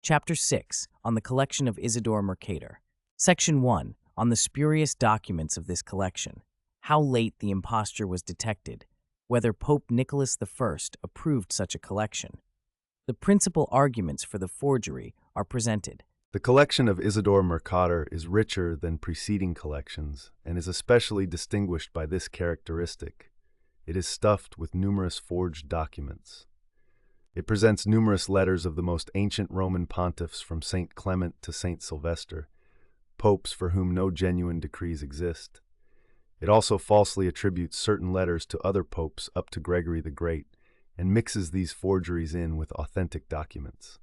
Chapter 6 on the collection of Isidore Mercator. Section 1 on the spurious documents of this collection. How late the imposture was detected. Whether Pope Nicholas I approved such a collection. The principal arguments for the forgery are presented. The collection of Isidore Mercator is richer than preceding collections and is especially distinguished by this characteristic. It is stuffed with numerous forged documents. It presents numerous letters of the most ancient Roman pontiffs from Saint Clement to Saint Sylvester, popes for whom no genuine decrees exist. It also falsely attributes certain letters to other popes up to Gregory the Great and mixes these forgeries in with authentic documents.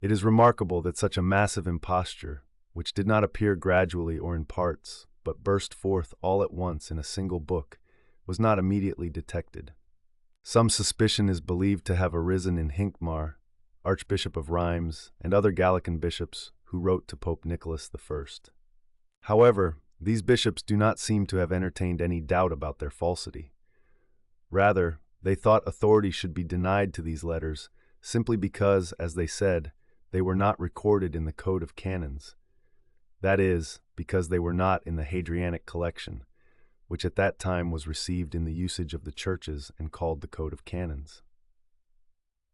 It is remarkable that such a massive imposture, which did not appear gradually or in parts, but burst forth all at once in a single book, was not immediately detected. Some suspicion is believed to have arisen in Hincmar, Archbishop of Reims, and other Gallican bishops who wrote to Pope Nicholas I. However, these bishops do not seem to have entertained any doubt about their falsity. Rather, they thought authority should be denied to these letters simply because, as they said, they were not recorded in the Code of Canons. That is, because they were not in the Hadrianic collection, which at that time was received in the usage of the churches and called the Code of Canons.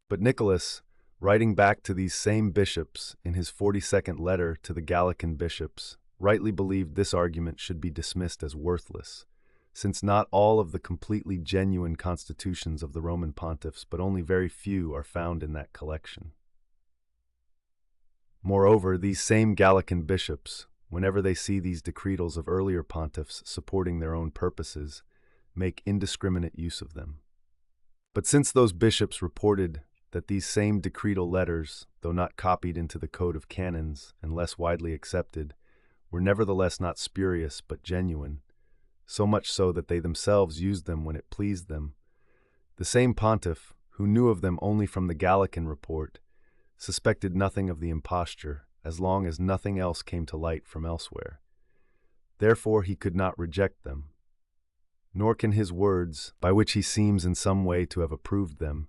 But Nicholas, writing back to these same bishops in his 42nd letter to the Gallican bishops, rightly believed this argument should be dismissed as worthless, since not all of the completely genuine constitutions of the Roman pontiffs, but only very few, are found in that collection. Moreover, these same Gallican bishops, whenever they see these decretals of earlier pontiffs supporting their own purposes, make indiscriminate use of them. But since those bishops reported that these same decretal letters, though not copied into the Code of Canons and less widely accepted, were nevertheless not spurious but genuine, so much so that they themselves used them when it pleased them, the same pontiff, who knew of them only from the Gallican report, suspected nothing of the imposture, as long as nothing else came to light from elsewhere. Therefore he could not reject them. Nor can his words, by which he seems in some way to have approved them,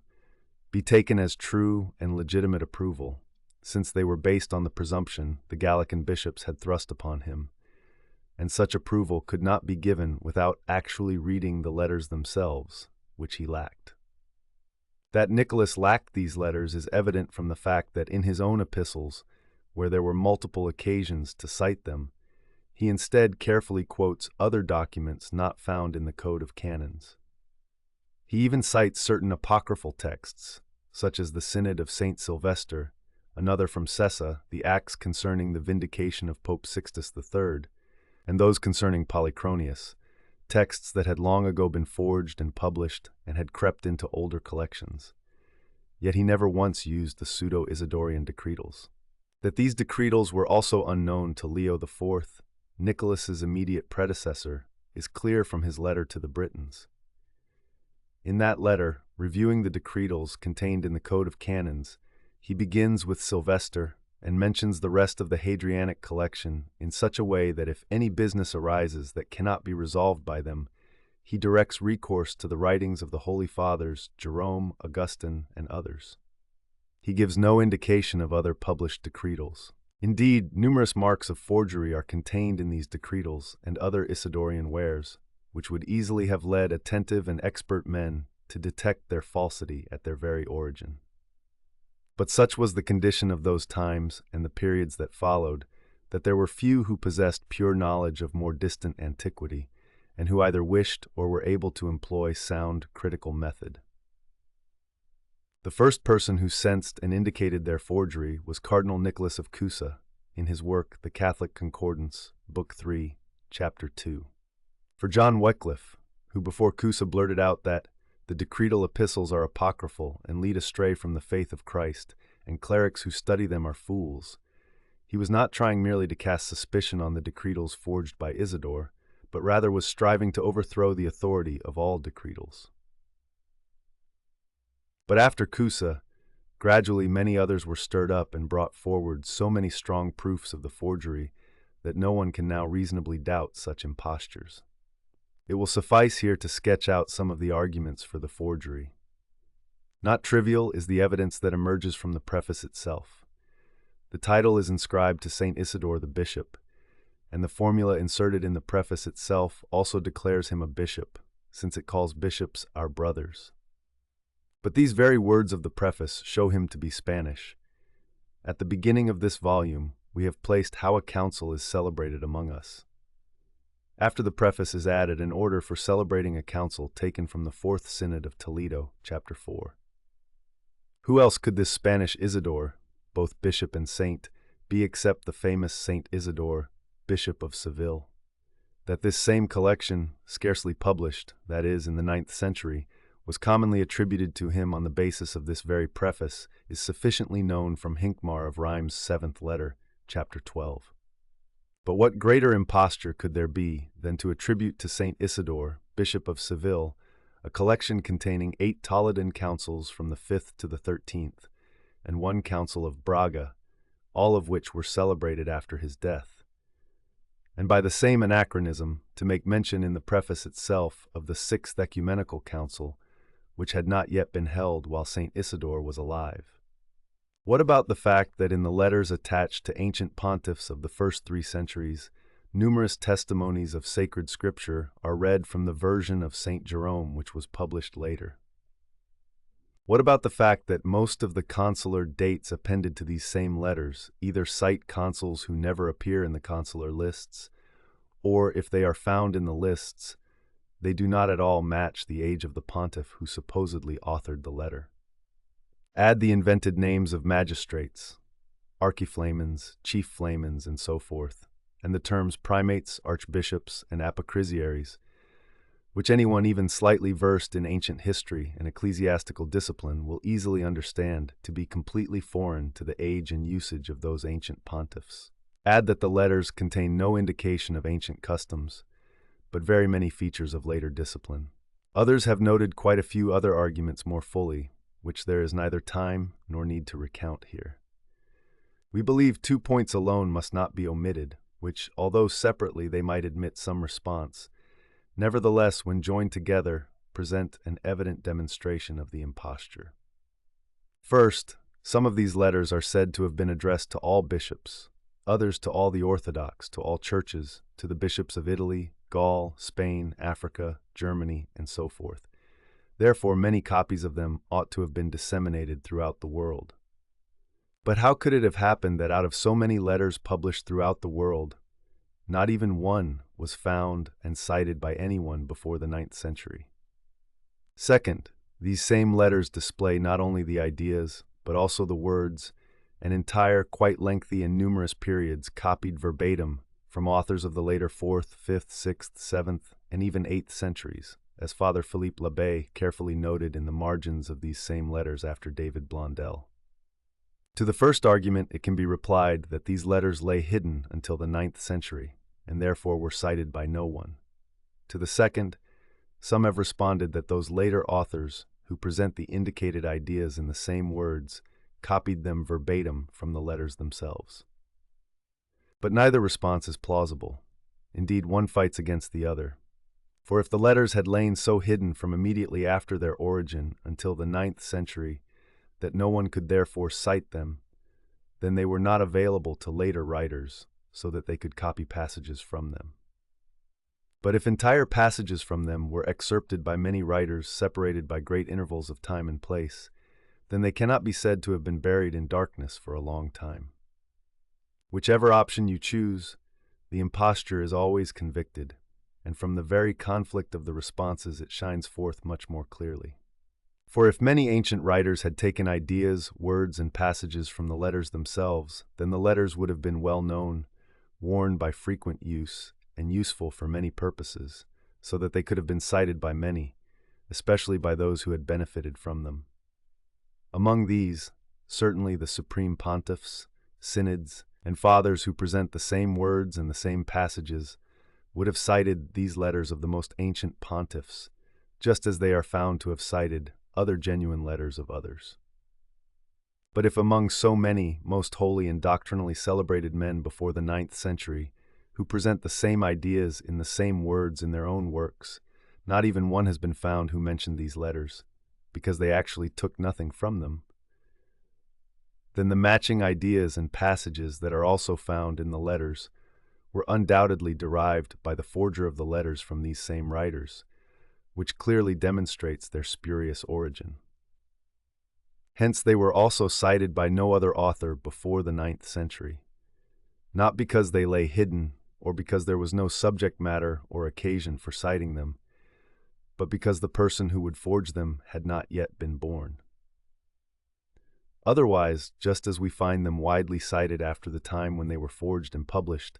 be taken as true and legitimate approval, since they were based on the presumption the Gallican bishops had thrust upon him, and such approval could not be given without actually reading the letters themselves, which he lacked. That Nicholas lacked these letters is evident from the fact that in his own epistles, where there were multiple occasions to cite them, he instead carefully quotes other documents not found in the Code of Canons. He even cites certain apocryphal texts, such as the Synod of Saint Sylvester, another from Sessa, the Acts concerning the vindication of Pope Sixtus III, and those concerning Polychronius, texts that had long ago been forged and published and had crept into older collections. Yet he never once used the pseudo-Isidorian decretals. That these decretals were also unknown to Leo IV, Nicholas's immediate predecessor, is clear from his letter to the Britons. In that letter, reviewing the decretals contained in the Code of Canons, he begins with Sylvester and mentions the rest of the Hadrianic collection in such a way that if any business arises that cannot be resolved by them, he directs recourse to the writings of the Holy Fathers, Jerome, Augustine, and others. He gives no indication of other published decretals. Indeed, numerous marks of forgery are contained in these decretals and other Isidorian wares, which would easily have led attentive and expert men to detect their falsity at their very origin. But such was the condition of those times and the periods that followed, that there were few who possessed pure knowledge of more distant antiquity, and who either wished or were able to employ sound critical method. The first person who sensed and indicated their forgery was Cardinal Nicholas of Cusa, in his work The Catholic Concordance, Book 3, Chapter 2. For John Wycliffe, who before Cusa blurted out that the decretal epistles are apocryphal and lead astray from the faith of Christ, and clerics who study them are fools, he was not trying merely to cast suspicion on the decretals forged by Isidore, but rather was striving to overthrow the authority of all decretals. But after Cusa, gradually many others were stirred up and brought forward so many strong proofs of the forgery that no one can now reasonably doubt such impostures. It will suffice here to sketch out some of the arguments for the forgery. Not trivial is the evidence that emerges from the preface itself. The title is inscribed to Saint Isidore the bishop, and the formula inserted in the preface itself also declares him a bishop, since it calls bishops our brothers. But these very words of the preface show him to be Spanish. At the beginning of this volume, we have placed how a council is celebrated among us. After the preface is added an order for celebrating a council taken from the Fourth Synod of Toledo, chapter 4. Who else could this Spanish Isidore, both bishop and saint, be except the famous Saint Isidore, Bishop of Seville? That this same collection, scarcely published, that is, in the 9th century, was commonly attributed to him on the basis of this very preface is sufficiently known from Hincmar of Rheims' 7th letter, chapter 12. But what greater imposture could there be than to attribute to Saint Isidore, Bishop of Seville, a collection containing 8 Toledan councils from the 5th to the 13th, and 1 council of Braga, all of which were celebrated after his death? And by the same anachronism, to make mention in the preface itself of the 6th Ecumenical Council, which had not yet been held while Saint Isidore was alive. What about the fact that in the letters attached to ancient pontiffs of the first 3 centuries, numerous testimonies of sacred scripture are read from the version of Saint Jerome which was published later? What about the fact that most of the consular dates appended to these same letters either cite consuls who never appear in the consular lists, or if they are found in the lists, they do not at all match the age of the pontiff who supposedly authored the letter? Add the invented names of magistrates, archiflamens, chief flamens, and so forth, and the terms primates, archbishops, and apocrisiaries, which anyone even slightly versed in ancient history and ecclesiastical discipline will easily understand to be completely foreign to the age and usage of those ancient pontiffs. Add that the letters contain no indication of ancient customs, but very many features of later discipline. Others have noted quite a few other arguments more fully, which there is neither time nor need to recount here. We believe 2 points alone must not be omitted, which, although separately they might admit some response, nevertheless, when joined together, present an evident demonstration of the imposture. First, some of these letters are said to have been addressed to all bishops, others to all the Orthodox, to all churches, to the bishops of Italy, Gaul, Spain, Africa, Germany, and so forth. Therefore, many copies of them ought to have been disseminated throughout the world. But how could it have happened that out of so many letters published throughout the world, not even one was found and cited by anyone before the 9th century? Second, these same letters display not only the ideas, but also the words, and entire, quite lengthy and numerous periods copied verbatim from authors of the later 4th, 5th, 6th, 7th, and even 8th centuries, as Father Philippe Labbé carefully noted in the margins of these same letters after David Blondel. To the first argument, it can be replied that these letters lay hidden until the 9th century, and therefore were cited by no one. To the second, some have responded that those later authors, who present the indicated ideas in the same words, copied them verbatim from the letters themselves. But neither response is plausible. Indeed, one fights against the other. For if the letters had lain so hidden from immediately after their origin until the 9th century that no one could therefore cite them, then they were not available to later writers so that they could copy passages from them. But if entire passages from them were excerpted by many writers separated by great intervals of time and place, then they cannot be said to have been buried in darkness for a long time. Whichever option you choose, the imposture is always convicted, and from the very conflict of the responses it shines forth much more clearly. For if many ancient writers had taken ideas, words, and passages from the letters themselves, then the letters would have been well known, worn by frequent use, and useful for many purposes, so that they could have been cited by many, especially by those who had benefited from them. Among these, certainly the supreme pontiffs, synods, and fathers who present the same words and the same passages would have cited these letters of the most ancient pontiffs, just as they are found to have cited other genuine letters of others. But if among so many most holy and doctrinally celebrated men before the 9th century, who present the same ideas in the same words in their own works, not even one has been found who mentioned these letters, because they actually took nothing from them, then the matching ideas and passages that are also found in the letters were undoubtedly derived by the forger of the letters from these same writers, which clearly demonstrates their spurious origin. Hence, they were also cited by no other author before the 9th century, not because they lay hidden or because there was no subject matter or occasion for citing them, but because the person who would forge them had not yet been born. Otherwise, just as we find them widely cited after the time when they were forged and published,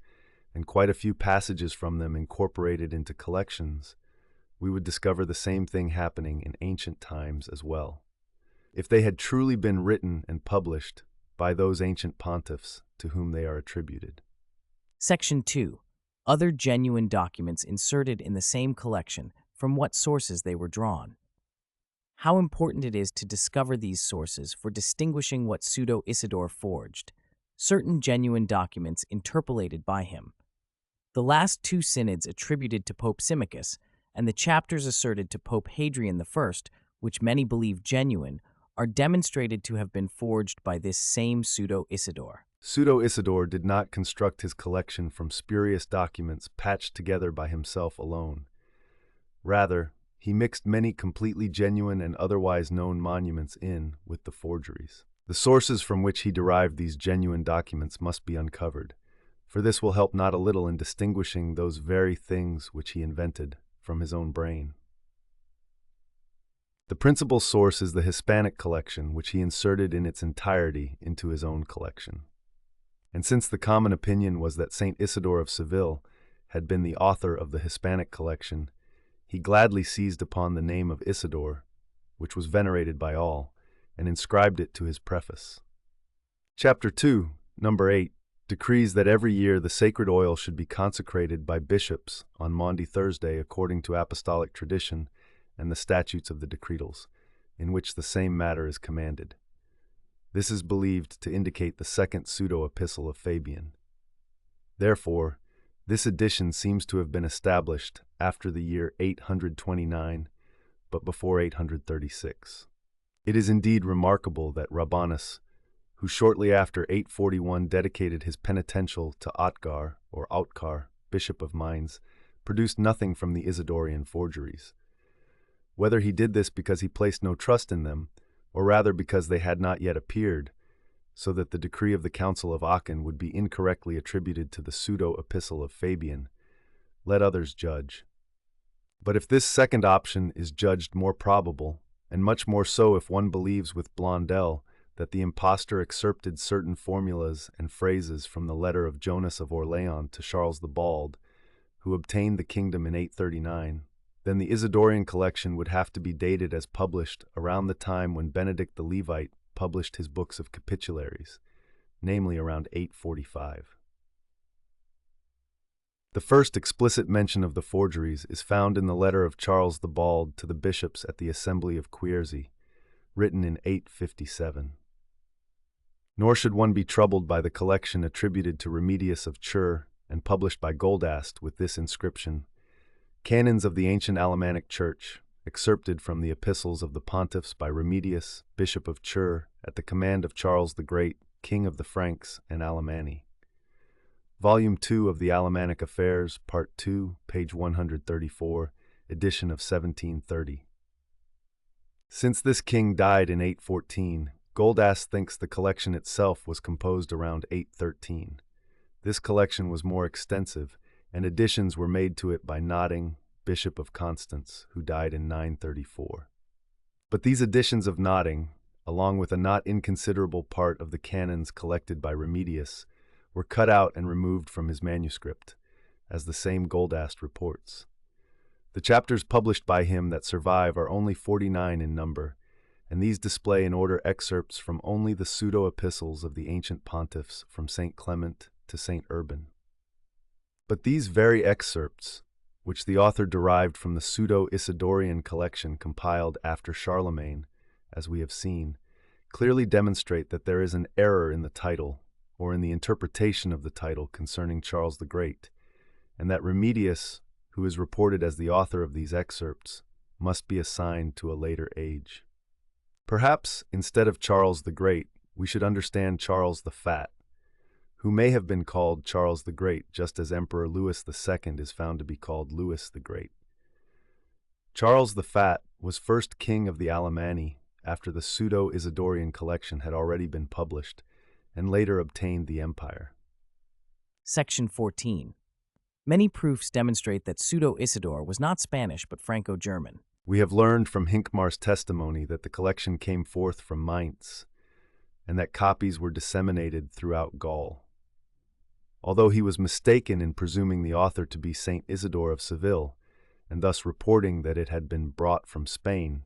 and quite a few passages from them incorporated into collections, we would discover the same thing happening in ancient times as well. If they had truly been written and published by those ancient pontiffs to whom they are attributed. Section 2. Other genuine documents inserted in the same collection, from what sources they were drawn. How important it is to discover these sources for distinguishing what Pseudo-Isidore forged, certain genuine documents interpolated by him. The last 2 synods attributed to Pope Symmachus, and the chapters asserted to Pope Hadrian I, which many believe genuine, are demonstrated to have been forged by this same Pseudo-Isidore. Pseudo-Isidore did not construct his collection from spurious documents patched together by himself alone. Rather, he mixed many completely genuine and otherwise known monuments in with the forgeries. The sources from which he derived these genuine documents must be uncovered, for this will help not a little in distinguishing those very things which he invented from his own brain. The principal source is the Hispanic collection, which he inserted in its entirety into his own collection. And since the common opinion was that Saint Isidore of Seville had been the author of the Hispanic collection, he gladly seized upon the name of Isidore, which was venerated by all, and inscribed it to his preface. Chapter 2, number 8, decrees that every year the sacred oil should be consecrated by bishops on Maundy Thursday according to apostolic tradition and the statutes of the decretals, in which the same matter is commanded. This is believed to indicate the second pseudo-epistle of Fabian. Therefore, this edition seems to have been established after the year 829, but before 836. It is indeed remarkable that Rabanus, who shortly after 841 dedicated his penitential to Otgar, or Autkar, Bishop of Mainz, produced nothing from the Isidorian forgeries. Whether he did this because he placed no trust in them, or rather because they had not yet appeared, so that the decree of the Council of Aachen would be incorrectly attributed to the pseudo-epistle of Fabian, let others judge. But if this second option is judged more probable, and much more so if one believes with Blondel that the impostor excerpted certain formulas and phrases from the letter of Jonas of Orleans to Charles the Bald, who obtained the kingdom in 839, then the Isidorian collection would have to be dated as published around the time when Benedict the Levite published his books of capitularies, namely around 845. The first explicit mention of the forgeries is found in the letter of Charles the Bald to the bishops at the Assembly of Quierzy, written in 857. Nor should one be troubled by the collection attributed to Remedius of Chur and published by Goldast with this inscription: Canons of the Ancient Alemannic Church, excerpted from the epistles of the pontiffs by Remedius, Bishop of Chur, at the command of Charles the Great, King of the Franks and Alemanni. Volume 2 of the Alemannic Affairs, Part 2, page 134, edition of 1730. Since this king died in 814, Goldast thinks the collection itself was composed around 813. This collection was more extensive, and additions were made to it by Notting, Bishop of Constance, who died in 934. But these additions of Notting, along with a not inconsiderable part of the canons collected by Remedius, were cut out and removed from his manuscript, as the same Goldast reports. The chapters published by him that survive are only 49 in number, and these display in order excerpts from only the pseudo-epistles of the ancient pontiffs from St. Clement to St. Urban. But these very excerpts, which the author derived from the pseudo-Isidorian collection compiled after Charlemagne, as we have seen, clearly demonstrate that there is an error in the title, or in the interpretation of the title concerning Charles the Great, and that Remedius, who is reported as the author of these excerpts, must be assigned to a later age. Perhaps, instead of Charles the Great, we should understand Charles the Fat, who may have been called Charles the Great, just as Emperor Louis II is found to be called Louis the Great. Charles the Fat was first king of the Alemanni after the Pseudo-Isidorian collection had already been published, and later obtained the empire. Section 14. Many proofs demonstrate that Pseudo-Isidore was not Spanish but Franco-German. We have learned from Hincmar's testimony that the collection came forth from Mainz, and that copies were disseminated throughout Gaul. Although he was mistaken in presuming the author to be Saint Isidore of Seville, and thus reporting that it had been brought from Spain,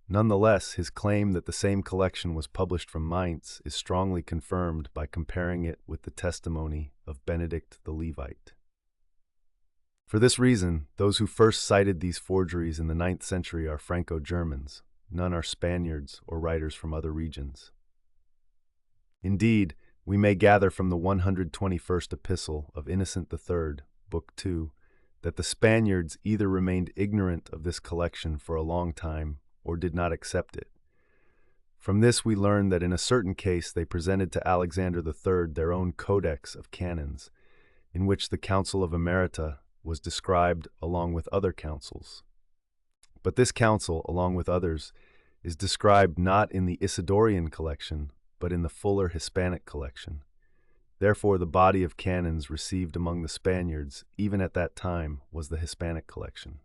nonetheless his claim that the same collection was published from Mainz is strongly confirmed by comparing it with the testimony of Benedict the Levite. For this reason, those who first cited these forgeries in the 9th century are Franco-Germans. None are Spaniards or writers from other regions. Indeed, we may gather from the 121st epistle of Innocent III, Book 2, that the Spaniards either remained ignorant of this collection for a long time or did not accept it. From this we learn that in a certain case they presented to Alexander III their own codex of canons, in which the Council of Emerita was described along with other councils. But this council, along with others, is described not in the Isidorian collection, but in the fuller Hispanic collection. Therefore, the body of canons received among the Spaniards, even at that time, was the Hispanic collection.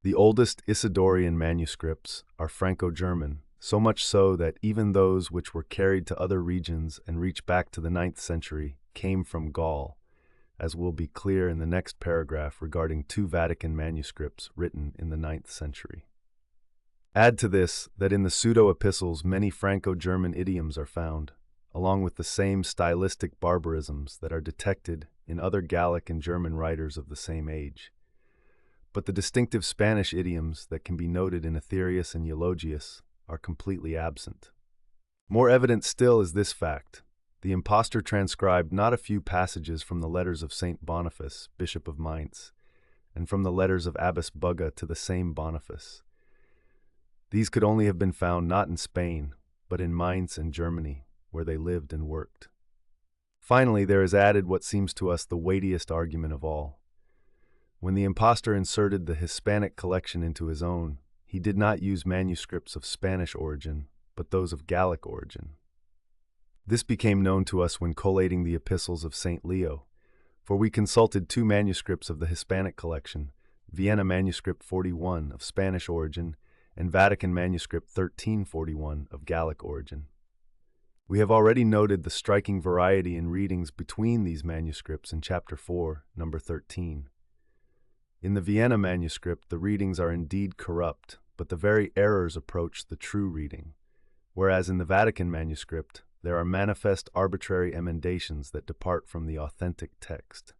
The oldest Isidorian manuscripts are Franco-German, so much so that even those which were carried to other regions and reached back to the 9th century came from Gaul, as will be clear in the next paragraph regarding 2 Vatican manuscripts written in the 9th century. Add to this that in the pseudo-epistles many Franco-German idioms are found, along with the same stylistic barbarisms that are detected in other Gallic and German writers of the same age. But the distinctive Spanish idioms that can be noted in Aetherius and Eulogius are completely absent. More evident still is this fact. The impostor transcribed not a few passages from the letters of Saint Boniface, Bishop of Mainz, and from the letters of Abbess Bugga to the same Boniface. These could only have been found not in Spain, but in Mainz and Germany, where they lived and worked. Finally, there is added what seems to us the weightiest argument of all. When the impostor inserted the Hispanic collection into his own, he did not use manuscripts of Spanish origin, but those of Gallic origin. This became known to us when collating the epistles of St. Leo, for we consulted 2 manuscripts of the Hispanic collection, Vienna Manuscript 41 of Spanish origin and Vatican Manuscript 1341 of Gallic origin. We have already noted the striking variety in readings between these manuscripts in Chapter 4, number 13. In the Vienna manuscript, the readings are indeed corrupt, but the very errors approach the true reading, whereas in the Vatican manuscript, there are manifest arbitrary emendations that depart from the authentic text.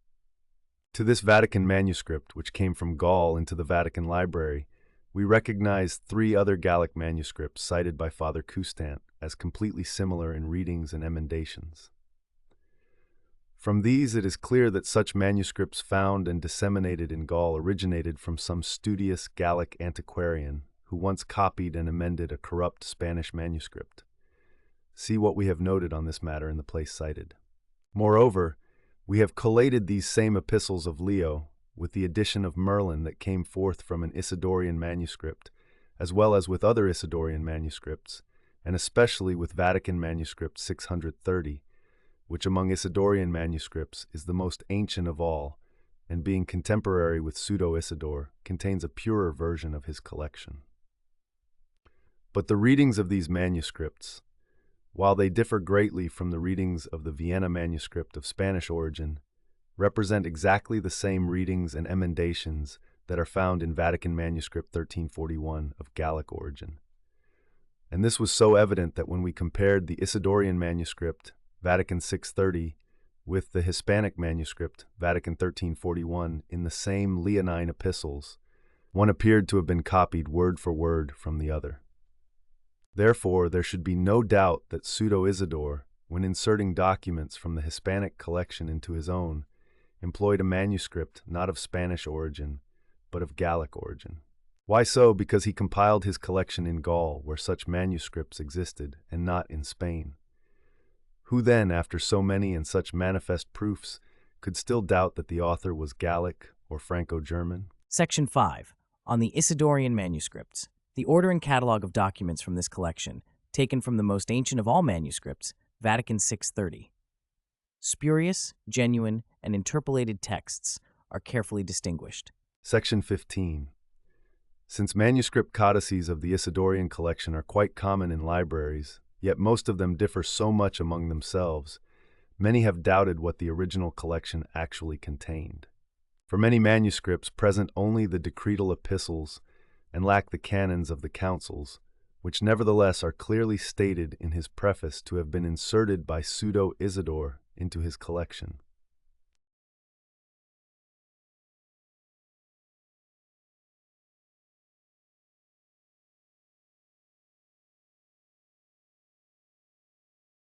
To this Vatican manuscript, which came from Gaul into the Vatican Library, we recognize 3 other Gallic manuscripts cited by Father Coustant as completely similar in readings and emendations. From these, it is clear that such manuscripts found and disseminated in Gaul originated from some studious Gallic antiquarian who once copied and amended a corrupt Spanish manuscript. See what we have noted on this matter in the place cited. Moreover, we have collated these same epistles of Leo with the addition of Merlin that came forth from an Isidorian manuscript, as well as with other Isidorian manuscripts, and especially with Vatican Manuscript 630, which among Isidorian manuscripts is the most ancient of all, and being contemporary with Pseudo-Isidore, contains a purer version of his collection. But the readings of these manuscripts, while they differ greatly from the readings of the Vienna manuscript of Spanish origin, represent exactly the same readings and emendations that are found in Vatican Manuscript 1341 of Gallic origin. And this was so evident that when we compared the Isidorian manuscript, Vatican 630, with the Hispanic manuscript, Vatican 1341, in the same Leonine epistles, one appeared to have been copied word for word from the other. Therefore, there should be no doubt that Pseudo-Isidore, when inserting documents from the Hispanic collection into his own, employed a manuscript not of Spanish origin, but of Gallic origin. Why so? Because he compiled his collection in Gaul, where such manuscripts existed, and not in Spain. Who then, after so many and such manifest proofs, could still doubt that the author was Gallic or Franco-German? Section 5. On the Isidorian manuscripts. The order and catalog of documents from this collection, taken from the most ancient of all manuscripts, Vatican 630. Spurious, genuine, and interpolated texts are carefully distinguished. Section 15. Since manuscript codices of the Isidorian collection are quite common in libraries, yet most of them differ so much among themselves, many have doubted what the original collection actually contained. For many manuscripts present only the decretal epistles and lack the canons of the councils, which nevertheless are clearly stated in his preface to have been inserted by Pseudo-Isidore into his collection.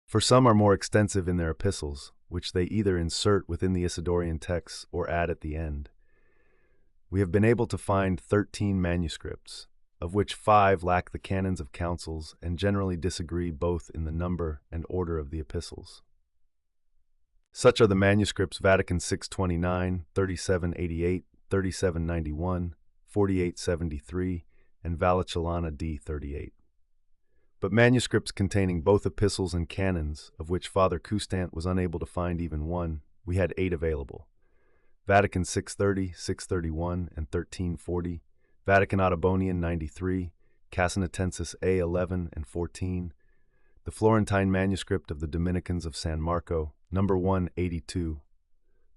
For some are more extensive in their epistles, which they either insert within the Isidorian texts or add at the end. We have been able to find 13 manuscripts, of which 5 lack the canons of councils and generally disagree both in the number and order of the epistles. Such are the manuscripts Vatican 629, 3788, 3791, 4873, and Vallicellana D38. But manuscripts containing both epistles and canons, of which Father Custant was unable to find even one, we had 8 available. Vatican 630, 631, and 1340, Vatican Ottobonian 93, Casanatensis A11 and 14, the Florentine manuscript of the Dominicans of San Marco, number 182,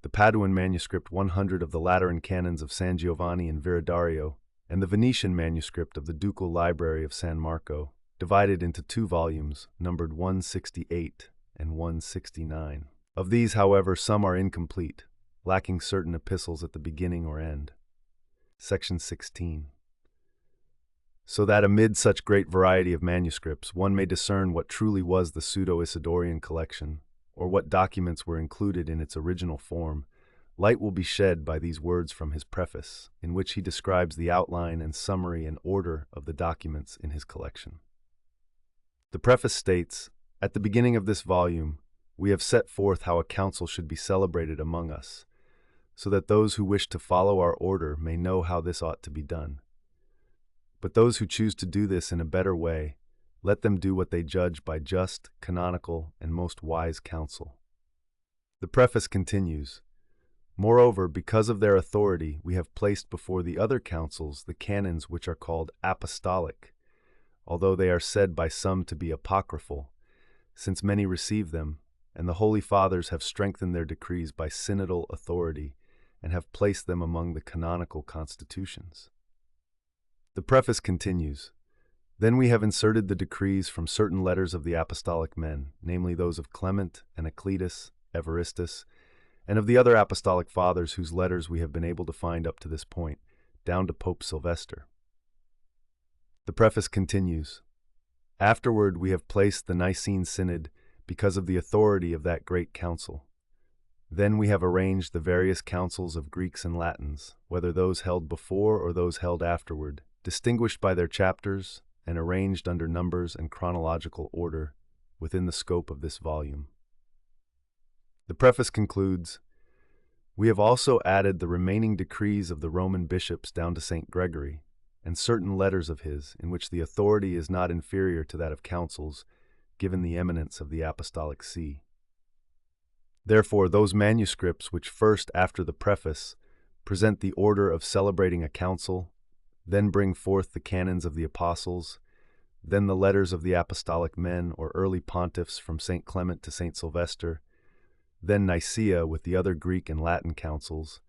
the Paduan manuscript 100 of the Lateran canons of San Giovanni and Viridario, and the Venetian manuscript of the Ducal Library of San Marco, divided into 2 volumes, numbered 168 and 169. Of these, however, some are incomplete, lacking certain epistles at the beginning or end. Section 16. So that amid such great variety of manuscripts, one may discern what truly was the Pseudo-Isidorian collection, or what documents were included in its original form, light will be shed by these words from his preface, in which he describes the outline and summary and order of the documents in his collection. The preface states, "At the beginning of this volume, we have set forth how a council should be celebrated among us, so that those who wish to follow our order may know how this ought to be done. But those who choose to do this in a better way, let them do what they judge by just, canonical, and most wise counsel." The preface continues, "Moreover, because of their authority, we have placed before the other councils the canons which are called apostolic, although they are said by some to be apocryphal, since many receive them, and the Holy Fathers have strengthened their decrees by synodal authority and have placed them among the canonical constitutions." The preface continues, "Then we have inserted the decrees from certain letters of the apostolic men, namely those of Clement, Anacletus, Evaristus, and of the other apostolic fathers whose letters we have been able to find up to this point, down to Pope Sylvester." The preface continues, "Afterward we have placed the Nicene Synod because of the authority of that great council. Then we have arranged the various councils of Greeks and Latins, whether those held before or those held afterward, distinguished by their chapters and arranged under numbers and chronological order within the scope of this volume." The preface concludes, "We have also added the remaining decrees of the Roman bishops down to St. Gregory, and certain letters of his, in which the authority is not inferior to that of councils, given the eminence of the Apostolic See. Therefore, those manuscripts which first, after the preface, present the order of celebrating a council, then bring forth the canons of the apostles, then the letters of the apostolic men or early pontiffs from St. Clement to St. Sylvester, then Nicaea with the other Greek and Latin councils,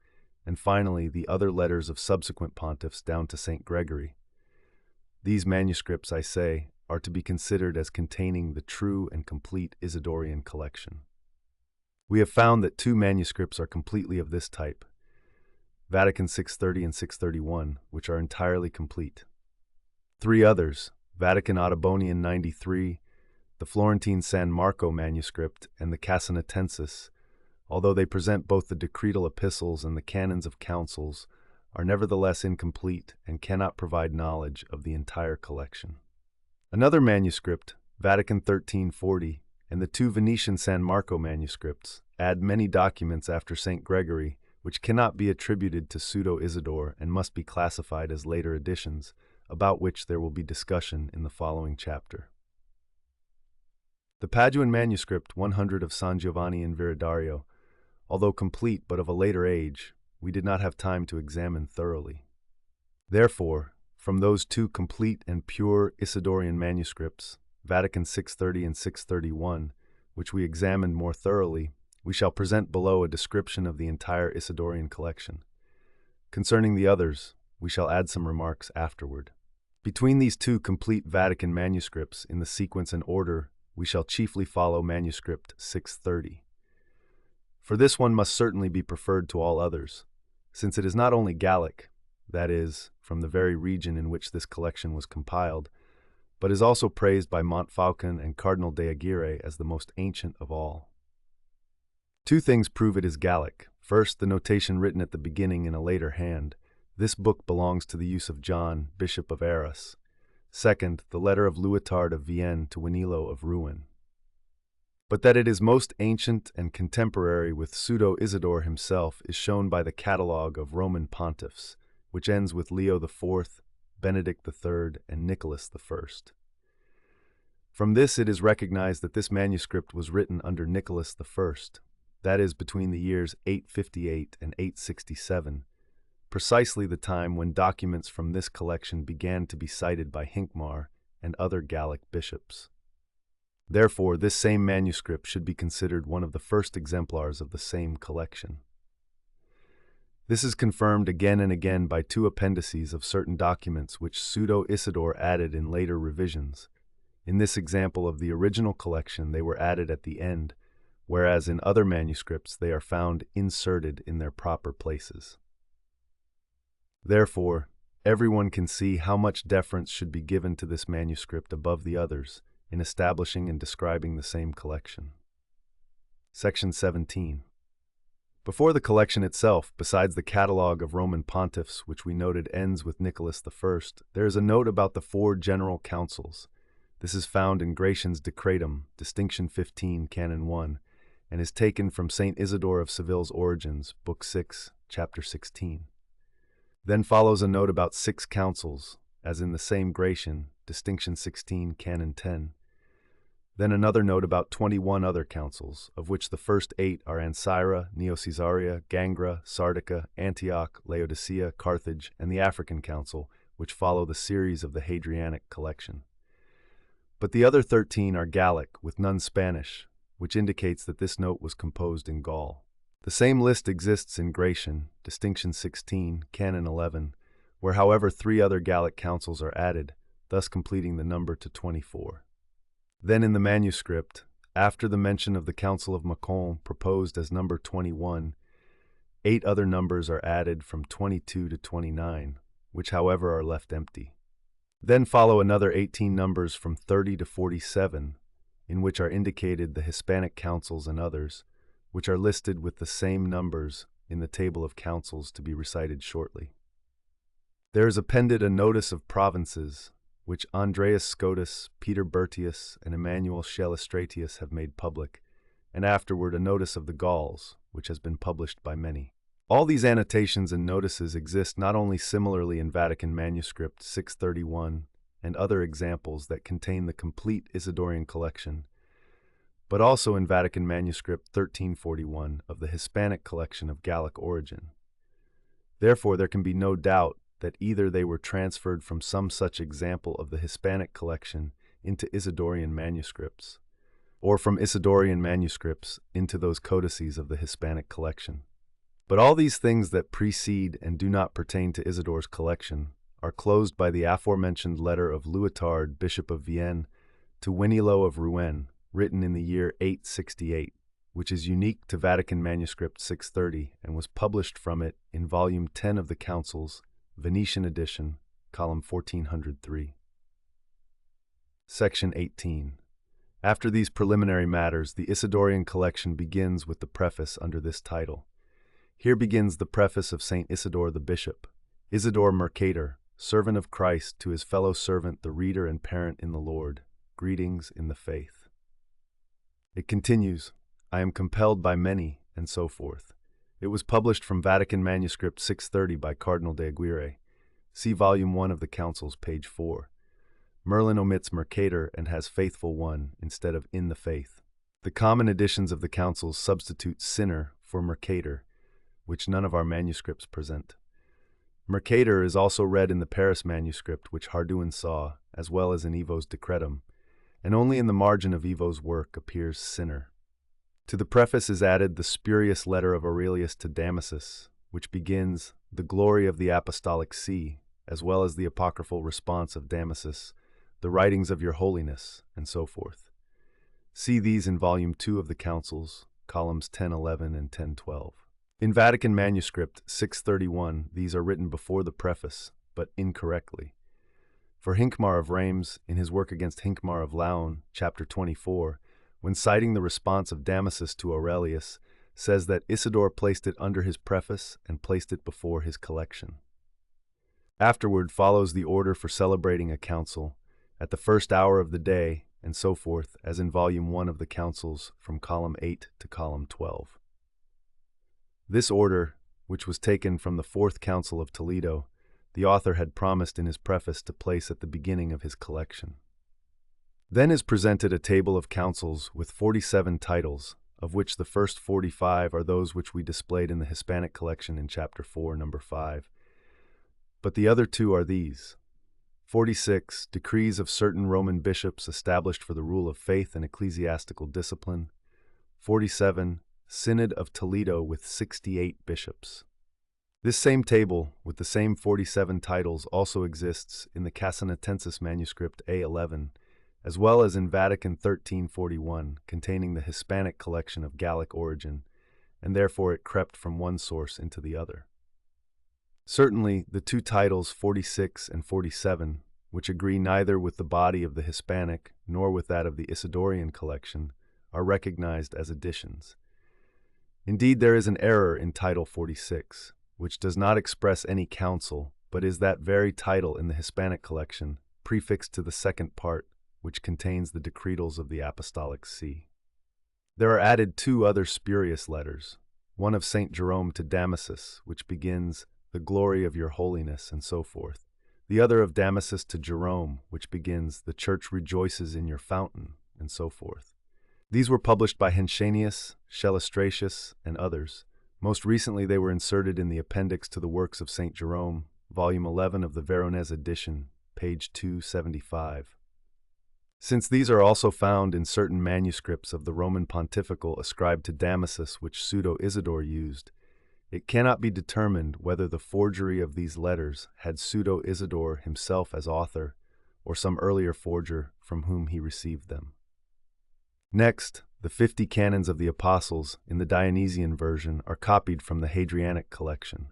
and finally the other letters of subsequent pontiffs down to St. Gregory. These manuscripts, I say, are to be considered as containing the true and complete Isidorian collection. We have found that 2 manuscripts are completely of this type, Vatican 630 and 631, which are entirely complete. 3 others, Vatican Ottobonian 93, the Florentine San Marco manuscript, and the Casanatensis, although they present both the decretal epistles and the canons of councils, are nevertheless incomplete and cannot provide knowledge of the entire collection. Another manuscript, Vatican 1340, and the two Venetian San Marco manuscripts add many documents after St. Gregory, which cannot be attributed to Pseudo-Isidore and must be classified as later additions, about which there will be discussion in the following chapter. The Paduan manuscript 100 of San Giovanni in Viridario, although complete but of a later age, we did not have time to examine thoroughly. Therefore, from those two complete and pure Isidorian manuscripts, Vatican 630 and 631, which we examined more thoroughly, we shall present below a description of the entire Isidorian collection. Concerning the others, we shall add some remarks afterward. Between these two complete Vatican manuscripts, in the sequence and order, we shall chiefly follow manuscript 630. For this one must certainly be preferred to all others, since it is not only Gallic, that is, from the very region in which this collection was compiled, but is also praised by Montfaucon and Cardinal de Aguirre as the most ancient of all. Two things prove it is Gallic. First, the notation written at the beginning in a later hand. This book belongs to the use of John, Bishop of Arras. Second, the letter of Luitard of Vienne to Winilo of Rouen. But that it is most ancient and contemporary with Pseudo-Isidore himself is shown by the catalogue of Roman pontiffs, which ends with Leo IV, Benedict III, and Nicholas I. From this it is recognized that this manuscript was written under Nicholas I, that is, between the years 858 and 867, precisely the time when documents from this collection began to be cited by Hincmar and other Gallic bishops. Therefore, this same manuscript should be considered one of the first exemplars of the same collection. This is confirmed again and again by two appendices of certain documents which Pseudo-Isidore added in later revisions. In this example of the original collection, they were added at the end, whereas in other manuscripts they are found inserted in their proper places. Therefore, everyone can see how much deference should be given to this manuscript above the others in establishing and describing the same collection. Section 17. Before the collection itself, besides the catalogue of Roman pontiffs, which we noted ends with Nicholas I, there is a note about the 4 general councils. This is found in Gratian's Decretum, Distinction 15, Canon 1, and is taken from St. Isidore of Seville's Origins, Book 6, Chapter 16. Then follows a note about 6 councils, as in the same Gratian, Distinction 16, Canon 10. Then another note about 21 other councils, of which the first 8 are Ancyra, Neo-Caesarea, Gangra, Sardica, Antioch, Laodicea, Carthage, and the African Council, which follow the series of the Hadrianic collection. But the other 13 are Gallic, with none Spanish, which indicates that this note was composed in Gaul. The same list exists in Gratian, Distinction 16, Canon 11, where however 3 other Gallic councils are added, thus completing the number to 24. Then in the manuscript, after the mention of the Council of Macon proposed as number 21, 8 other numbers are added from 22 to 29, which however are left empty. Then follow another 18 numbers from 30 to 47, in which are indicated the Hispanic councils and others, which are listed with the same numbers in the table of councils to be recited shortly. There is appended a notice of provinces, which Andreas Scotus, Peter Bertius, and Emmanuel Schellestratius have made public, and afterward a notice of the Gauls, which has been published by many. All these annotations and notices exist not only similarly in Vatican Manuscript 631 and other examples that contain the complete Isidorian collection, but also in Vatican Manuscript 1341 of the Hispanic collection of Gallic origin. Therefore, there can be no doubt that either they were transferred from some such example of the Hispanic collection into Isidorian manuscripts, or from Isidorian manuscripts into those codices of the Hispanic collection. But all these things that precede and do not pertain to Isidore's collection are closed by the aforementioned letter of Luitard, Bishop of Vienne, to Winilo of Rouen, written in the year 868, which is unique to Vatican Manuscript 630 and was published from it in Volume 10 of the Councils, Venetian edition, column 1403. Section 18. After these preliminary matters, the Isidorian collection begins with the preface under this title. Here begins the preface of St. Isidore the Bishop, Isidore Mercator, servant of Christ, to his fellow servant, the reader and parent in the Lord. Greetings in the faith. It continues, I am compelled by many, and so forth. It was published from Vatican Manuscript 630 by Cardinal de Aguirre. See Volume 1 of the Councils, page 4. Merlin omits Mercator and has faithful one instead of in the faith. The common editions of the Councils substitute sinner for Mercator, which none of our manuscripts present. Mercator is also read in the Paris manuscript, which Hardouin saw, as well as in Evo's Decretum, and only in the margin of Evo's work appears sinner. To the preface is added the spurious letter of Aurelius to Damasus, which begins, the glory of the apostolic see, as well as the apocryphal response of Damasus, the writings of your holiness, and so forth. See these in Volume 2 of the Councils, columns 1011 and 1012. In Vatican Manuscript 631, these are written before the preface, but incorrectly. For Hincmar of Reims, in his work against Hincmar of Laon, chapter 24, when citing the response of Damasus to Aurelius, says that Isidore placed it under his preface and placed it before his collection. Afterward follows the order for celebrating a council, at the first hour of the day, and so forth, as in Volume 1 of the Councils, from column 8 to column 12. This order, which was taken from the Fourth Council of Toledo, the author had promised in his preface to place at the beginning of his collection. Then is presented a table of councils with 47 titles, of which the first 45 are those which we displayed in the Hispanic collection in Chapter 4, Number 5. But the other two are these: 46, Decrees of certain Roman bishops established for the rule of faith and ecclesiastical discipline; 47, Synod of Toledo with 68 bishops. This same table, with the same 47 titles, also exists in the Casanatensis manuscript A11, as well as in Vatican 1341, containing the Hispanic collection of Gallic origin, and therefore it crept from one source into the other. Certainly, the two titles 46 and 47, which agree neither with the body of the Hispanic nor with that of the Isidorian collection, are recognized as additions. Indeed, there is an error in title 46, which does not express any council, but is that very title in the Hispanic collection, prefixed to the second part, which contains the decretals of the Apostolic See. There are added two other spurious letters, one of St. Jerome to Damasus, which begins, the glory of your holiness, and so forth; the other of Damasus to Jerome, which begins, the church rejoices in your fountain, and so forth. These were published by Heinsius, Celestratius, and others. Most recently they were inserted in the appendix to the works of St. Jerome, volume 11 of the Veronese edition, page 275. Since these are also found in certain manuscripts of the Roman Pontifical ascribed to Damasus which Pseudo-Isidore used, it cannot be determined whether the forgery of these letters had Pseudo-Isidore himself as author, or some earlier forger from whom he received them. Next, the 50 canons of the Apostles in the Dionysian version are copied from the Hadrianic collection.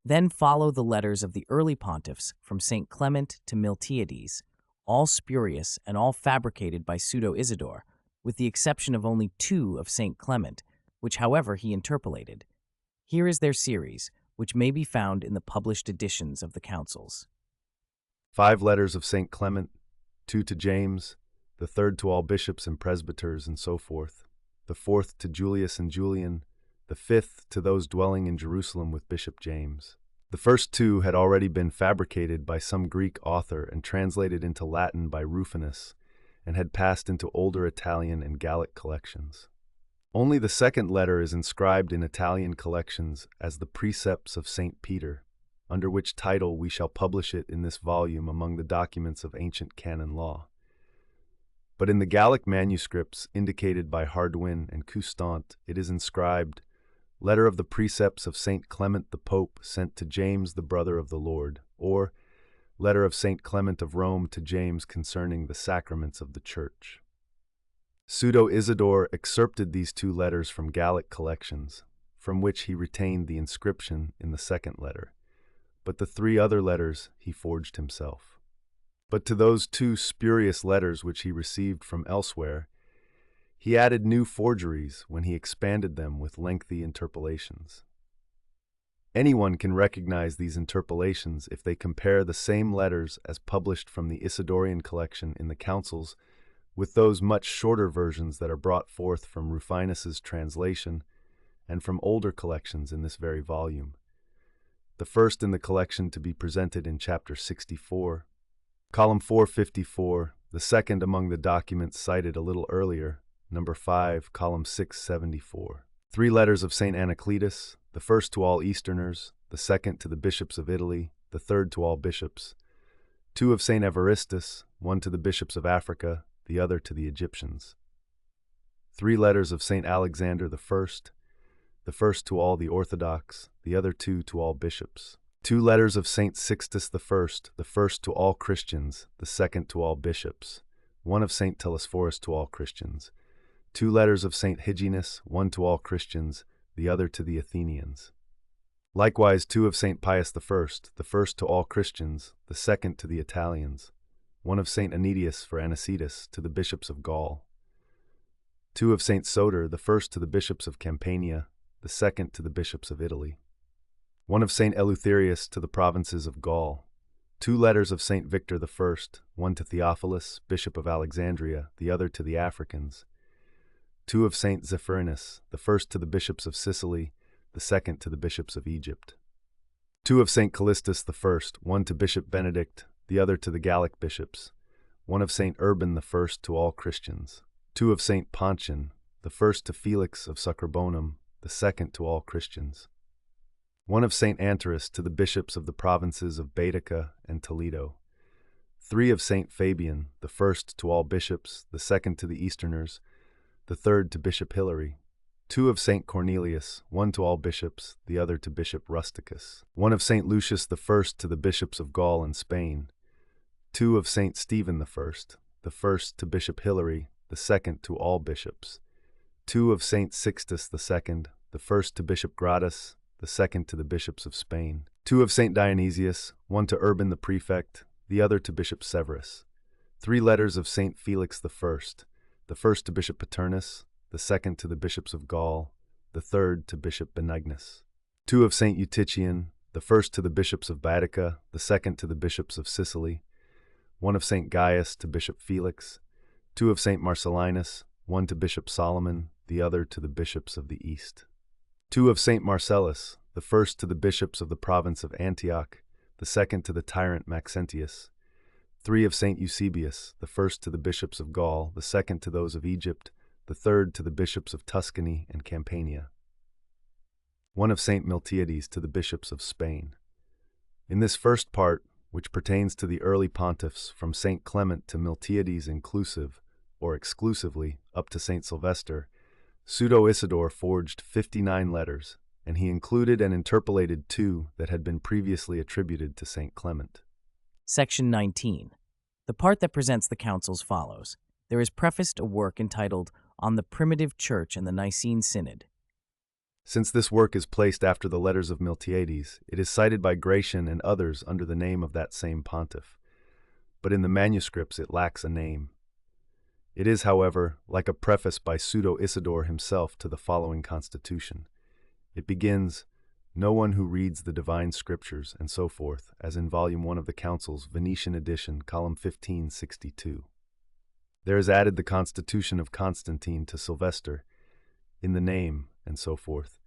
Then follow the letters of the early pontiffs from St. Clement to Miltiades, all spurious and all fabricated by Pseudo-Isidore, with the exception of only 2 of St. Clement, which however he interpolated. Here is their series, which may be found in the published editions of the Councils. 5 letters of St. Clement, 2 to James, the 3rd to all bishops and presbyters, and so forth, the 4th to Julius and Julian, the 5th to those dwelling in Jerusalem with Bishop James. The first 2 had already been fabricated by some Greek author and translated into Latin by Rufinus, and had passed into older Italian and Gallic collections. Only the second letter is inscribed in Italian collections as the Precepts of St. Peter, under which title we shall publish it in this volume among the documents of ancient canon law. But in the Gallic manuscripts indicated by Hardouin and Custant, it is inscribed, Letter of the Precepts of St. Clement the Pope sent to James the brother of the Lord, or Letter of St. Clement of Rome to James concerning the sacraments of the Church. Pseudo-Isidore excerpted these 2 letters from Gallic collections, from which he retained the inscription in the second letter, but the 3 other letters he forged himself. But to those 2 spurious letters which he received from elsewhere, he added new forgeries when he expanded them with lengthy interpolations. Anyone can recognize these interpolations if they compare the same letters as published from the Isidorian collection in the Councils with those much shorter versions that are brought forth from Rufinus's translation and from older collections in this very volume. The first in the collection to be presented in chapter 64, column 454, the second among the documents cited a little earlier, number 5, column 674. 3 letters of St. Anacletus, the first to all Easterners, the second to the bishops of Italy, the third to all bishops. 2 of St. Evaristus, one to the bishops of Africa, the other to the Egyptians. 3 letters of St. Alexander the first to all the Orthodox, the other 2 to all bishops. 2 letters of St. Sixtus the first to all Christians, the second to all bishops. 1 of St. Telesphorus to all Christians. 2 letters of St. Hyginus, one to all Christians, the other to the Athenians. Likewise 2 of St. Pius the first to all Christians, the second to the Italians. 1 of St. Anetius for Anicetus to the bishops of Gaul. 2 of St. Soter, the first to the bishops of Campania, the second to the bishops of Italy. 1 of St. Eleutherius to the provinces of Gaul. 2 letters of St. Victor I, one to Theophilus, bishop of Alexandria, the other to the Africans. 2 of St. Zephyrinus, the first to the bishops of Sicily, the second to the bishops of Egypt. 2 of St. Callistus I, one to Bishop Benedict, the other to the Gallic bishops. 1 of St. Urban I to all Christians. 2 of St. Pontian, the first to Felix of Succerbonum, the second to all Christians. 1 of St. Anterus to the bishops of the provinces of Baetica and Toledo. 3 of St. Fabian, the first to all bishops, the second to the Easterners, the third to Bishop Hilary. 2 of St. Cornelius, one to all bishops, the other to Bishop Rusticus. 1 of St. Lucius the first to the bishops of Gaul and Spain. 2 of St. Stephen the first to Bishop Hilary, the second to all bishops. 2 of St. Sixtus II, the first to Bishop Gratus, the second to the bishops of Spain. 2 of St. Dionysius, one to Urban the prefect, the other to Bishop Severus. 3 letters of St. Felix the first to Bishop Paternus, the second to the bishops of Gaul, the third to Bishop Benignus. 2 of St. Eutychian, the first to the bishops of Baetica, the second to the bishops of Sicily. 1 of St. Gaius to Bishop Felix. 2 of St. Marcellinus, one to Bishop Solomon, the other to the bishops of the East. 2 of St. Marcellus, the first to the bishops of the province of Antioch, the second to the tyrant Maxentius. 3 of St. Eusebius, the first to the bishops of Gaul, the second to those of Egypt, the third to the bishops of Tuscany and Campania. 1 of St. Miltiades to the bishops of Spain. In this first part, which pertains to the early pontiffs from St. Clement to Miltiades inclusive, or exclusively, up to St. Sylvester, Pseudo-Isidore forged 59 letters, and he included and interpolated 2 that had been previously attributed to St. Clement. Section 19. The part that presents the councils follows. There is prefaced a work entitled On the Primitive Church and the Nicene Synod. Since this work is placed after the letters of Miltiades, it is cited by Gratian and others under the name of that same pontiff. But in the manuscripts it lacks a name. It is, however, like a preface by Pseudo-Isidore himself to the following constitution. It begins, "No one who reads the divine scriptures," and so forth, as in Volume 1 of the Councils, Venetian edition, column 1562. There is added the constitution of Constantine to Sylvester, in the name, and so forth.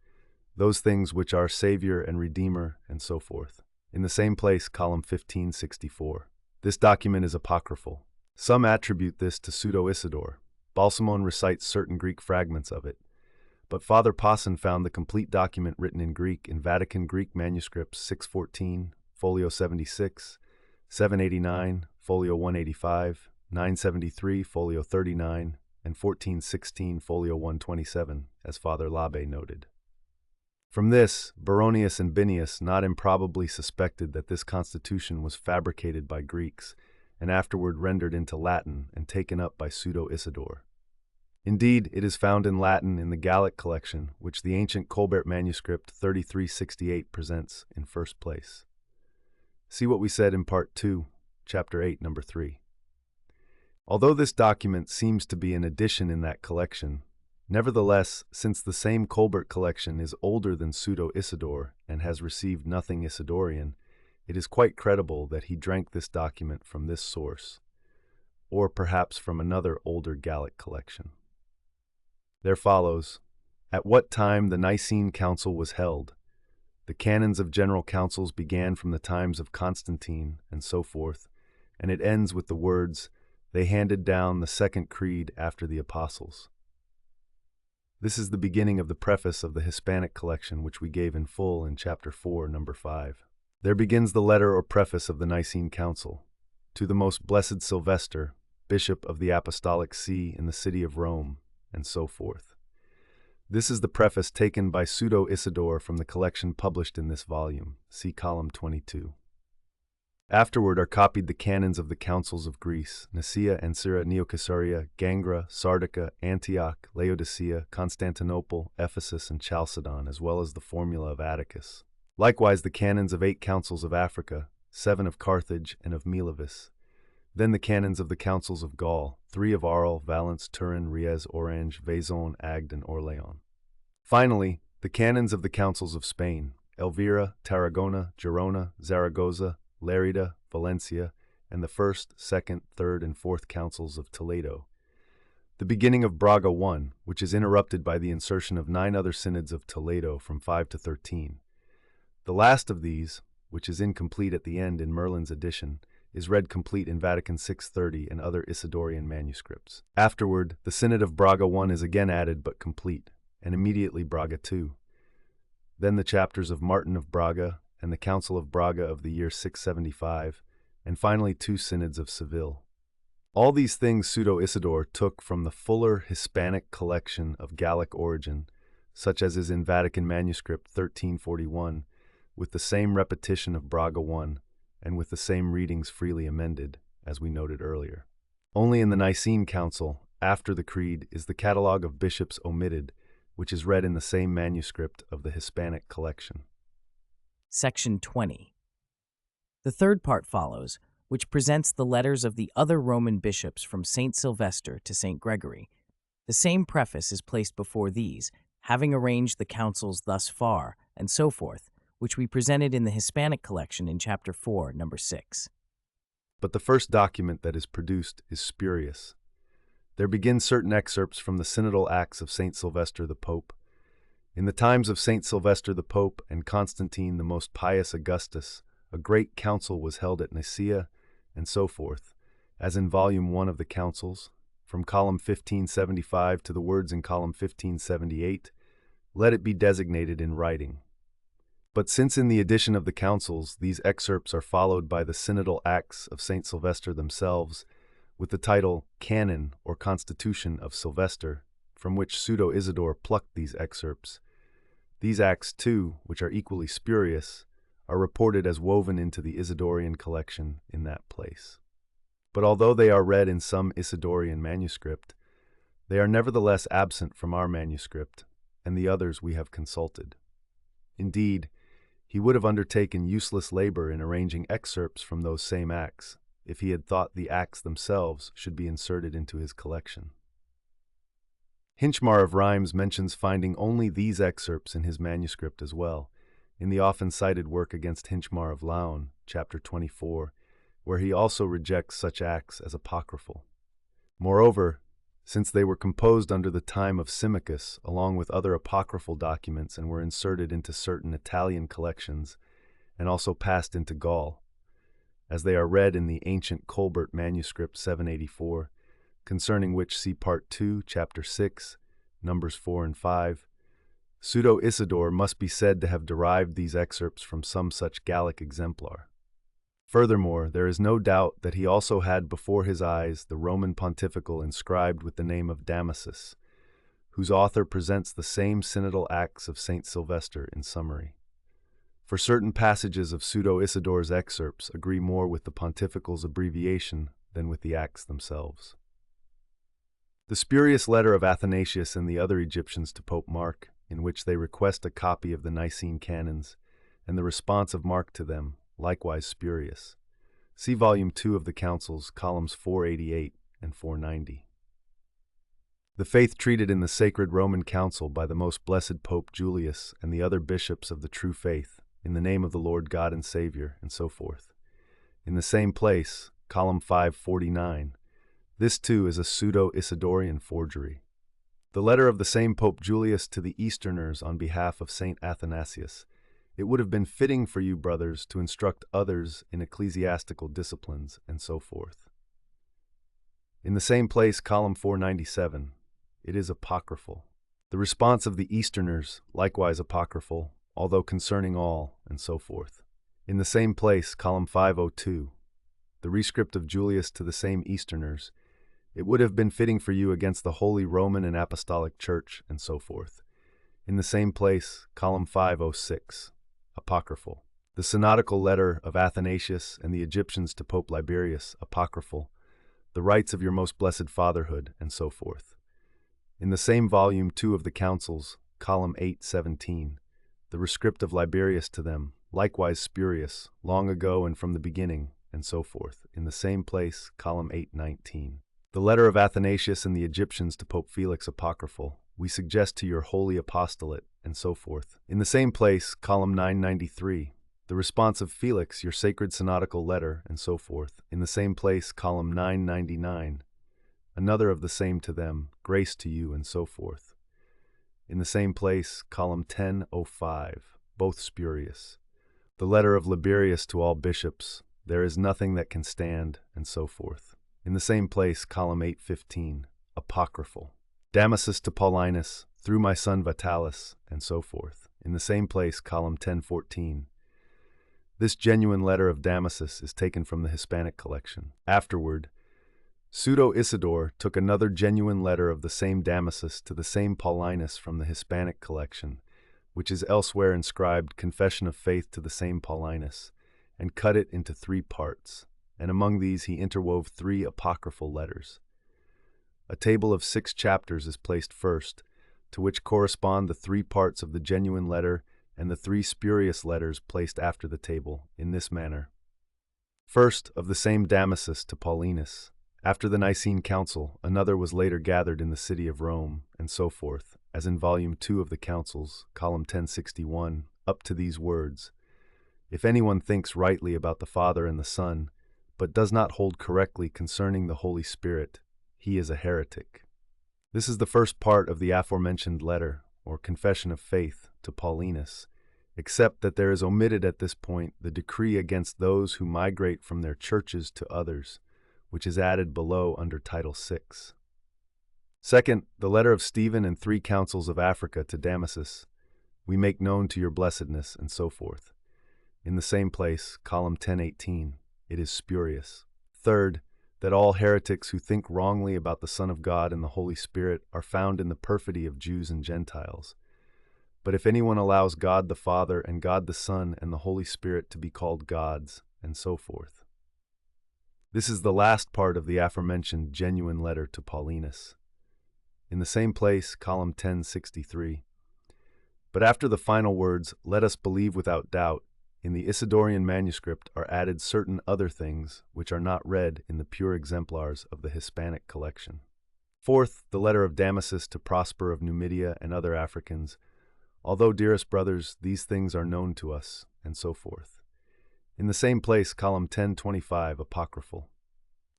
Those things which are Savior and Redeemer, and so forth. In the same place, column 1564. This document is apocryphal. Some attribute this to Pseudo-Isidore. Balsamon recites certain Greek fragments of it. But Father Passan found the complete document written in Greek in Vatican Greek manuscripts 614, folio 76, 789, folio 185, 973, folio 39, and 1416, folio 127, as Father Labbe noted. From this, Baronius and Binius not improbably suspected that this constitution was fabricated by Greeks, and afterward rendered into Latin and taken up by Pseudo-Isidore. Indeed, it is found in Latin in the Gallic collection, which the ancient Colbert manuscript 3368 presents in first place. See what we said in Part 2, Chapter 8, Number 3. Although this document seems to be an addition in that collection, nevertheless, since the same Colbert collection is older than Pseudo-Isidore and has received nothing Isidorian, it is quite credible that he drank this document from this source. or perhaps from another older Gallic collection. There follows, at what time the Nicene Council was held. The canons of general councils began from the times of Constantine, and so forth, and it ends with the words, they handed down the second creed after the apostles. This is the beginning of the preface of the Hispanic collection, which we gave in full in Chapter 4, Number 5. There begins the letter or preface of the Nicene Council. To the most blessed Sylvester, Bishop of the Apostolic See in the city of Rome, and so forth. This is the preface taken by Pseudo Isidore from the collection published in this volume. See column 22. Afterward are copied the canons of the councils of Greece, Nicaea, Ancyra, Neocaesarea, Gangra, Sardica, Antioch, Laodicea, Constantinople, Ephesus, and Chalcedon, as well as the formula of Atticus. Likewise the canons of 8 councils of Africa, 7 of Carthage and of Milevis. Then the canons of the councils of Gaul, 3 of Arles, Valence, Turin, Riez, Orange, Vaison, Agde, and Orléans. Finally, the canons of the councils of Spain, Elvira, Tarragona, Girona, Zaragoza, Lerida, Valencia, and the 1st, 2nd, 3rd, and 4th councils of Toledo. The beginning of Braga I, which is interrupted by the insertion of 9 other synods of Toledo from 5 to 13. The last of these, which is incomplete at the end in Merlin's edition, is read complete in Vatican 630 and other Isidorian manuscripts. Afterward, the Synod of Braga I is again added but complete, and immediately Braga II. Then the chapters of Martin of Braga and the Council of Braga of the year 675, and finally 2 synods of Seville. All these things Pseudo Isidore took from the fuller Hispanic collection of Gallic origin, such as is in Vatican manuscript 1341, with the same repetition of Braga I, and with the same readings freely amended, as we noted earlier. Only in the Nicene Council, after the Creed, is the catalogue of bishops omitted, which is read in the same manuscript of the Hispanic collection. Section 20. The third part follows, which presents the letters of the other Roman bishops from St. Sylvester to St. Gregory. The same preface is placed before these, having arranged the councils thus far, and so forth, which we presented in the Hispanic collection in Chapter 4, Number 6. But the first document that is produced is spurious. There begin certain excerpts from the Synodal Acts of St. Sylvester the Pope. In the times of St. Sylvester the Pope and Constantine the most pious Augustus, a great council was held at Nicaea, and so forth, as in Volume 1 of the Councils, from column 1575 to the words in column 1578, let it be designated in writing. But since in the edition of the Councils these excerpts are followed by the Synodal Acts of St. Sylvester themselves, with the title Canon or Constitution of Sylvester, from which Pseudo Isidore plucked these excerpts, these acts too, which are equally spurious, are reported as woven into the Isidorian collection in that place. But although they are read in some Isidorian manuscript, they are nevertheless absent from our manuscript and the others we have consulted. Indeed, he would have undertaken useless labor in arranging excerpts from those same acts, if he had thought the acts themselves should be inserted into his collection. Hinchmar of Rheims mentions finding only these excerpts in his manuscript as well, in the often cited work against Hinchmar of Laon, chapter 24, where he also rejects such acts as apocryphal. Moreover, since they were composed under the time of Symmachus, along with other apocryphal documents, and were inserted into certain Italian collections, and also passed into Gaul, as they are read in the ancient Colbert manuscript 784, concerning which see Part 2, Chapter 6, Numbers 4 and 5, Pseudo Isidore must be said to have derived these excerpts from some such Gallic exemplar. Furthermore, there is no doubt that he also had before his eyes the Roman Pontifical inscribed with the name of Damasus, whose author presents the same synodal acts of St. Sylvester in summary. For certain passages of Pseudo Isidore's excerpts agree more with the Pontifical's abbreviation than with the acts themselves. The spurious letter of Athanasius and the other Egyptians to Pope Mark, in which they request a copy of the Nicene Canons, and the response of Mark to them, likewise spurious. See Volume 2 of the Councils, columns 488 and 490. The faith treated in the Sacred Roman Council by the most blessed Pope Julius and the other bishops of the true faith, in the name of the Lord God and Savior, and so forth. In the same place, column 549, This too is a pseudo-Isidorian forgery. The letter of the same Pope Julius to the Easterners on behalf of Saint Athanasius. It would have been fitting for you, brothers, to instruct others in ecclesiastical disciplines, and so forth. In the same place, column 497, it is apocryphal. The response of the Easterners, likewise apocryphal, although concerning all, and so forth. In the same place, column 502, the rescript of Julius to the same Easterners, it would have been fitting for you against the Holy Roman and Apostolic Church, and so forth. In the same place, column 506, apocryphal. The synodical letter of Athanasius and the Egyptians to Pope Liberius, apocryphal. The rights of your most blessed fatherhood, and so forth. In the same volume 2 of the Councils, column 817, the rescript of Liberius to them, likewise spurious, long ago and from the beginning, and so forth. In the same place, column 819. The letter of Athanasius and the Egyptians to Pope Felix, apocryphal. We suggest to your holy apostolate, and so forth. In the same place, column 993, the response of Felix, your sacred synodical letter, and so forth. In the same place, column 999, another of the same to them, grace to you, and so forth. In the same place, column 1005, both spurious. The letter of Liberius to all bishops, there is nothing that can stand, and so forth. In the same place, column 815, apocryphal. Damasus to Paulinus, through my son Vitalis, and so forth. In the same place, column 1014. This genuine letter of Damasus is taken from the Hispanic collection. Afterward, Pseudo-Isidore took another genuine letter of the same Damasus to the same Paulinus from the Hispanic collection, which is elsewhere inscribed Confession of Faith to the same Paulinus, and cut it into 3 parts, and among these he interwove 3 apocryphal letters. A table of 6 chapters is placed first, to which correspond the 3 parts of the genuine letter and the 3 spurious letters placed after the table, in this manner. First, of the same Damasus to Paulinus. After the Nicene Council, another was later gathered in the city of Rome, and so forth, as in volume 2 of the Councils, column 1061, up to these words: If anyone thinks rightly about the Father and the Son, but does not hold correctly concerning the Holy Spirit, he is a heretic. This is the first part of the aforementioned letter, or confession of faith, to Paulinus, except that there is omitted at this point the decree against those who migrate from their churches to others, which is added below under Title 6. Second, the letter of Stephen and 3 councils of Africa to Damasus, we make known to your blessedness, and so forth. In the same place, column 1018, it is spurious. Third, that all heretics who think wrongly about the Son of God and the Holy Spirit are found in the perfidy of Jews and Gentiles. But if anyone allows God the Father and God the Son and the Holy Spirit to be called gods, and so forth. This is the last part of the aforementioned genuine letter to Paulinus. In the same place, column 1063. But after the final words, let us believe without doubt, in the Isidorian manuscript are added certain other things which are not read in the pure exemplars of the Hispanic collection. Fourth, the letter of Damasus to Prosper of Numidia and other Africans. Although, dearest brothers, these things are known to us, and so forth. In the same place, column 1025, apocryphal.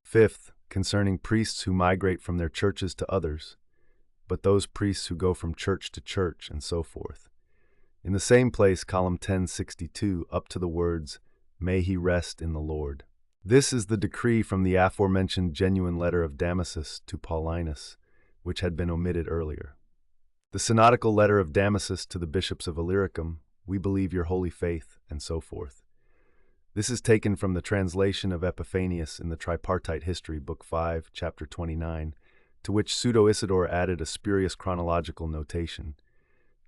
Fifth, concerning priests who migrate from their churches to others, but those priests who go from church to church, and so forth. In the same place, column 1062, up to the words, May he rest in the Lord. This is the decree from the aforementioned genuine letter of Damasus to Paulinus, which had been omitted earlier. The synodical letter of Damasus to the bishops of Illyricum, we believe your holy faith, and so forth. This is taken from the translation of Epiphanius in the Tripartite History, Book 5, Chapter 29, to which Pseudo-Isidore added a spurious chronological notation,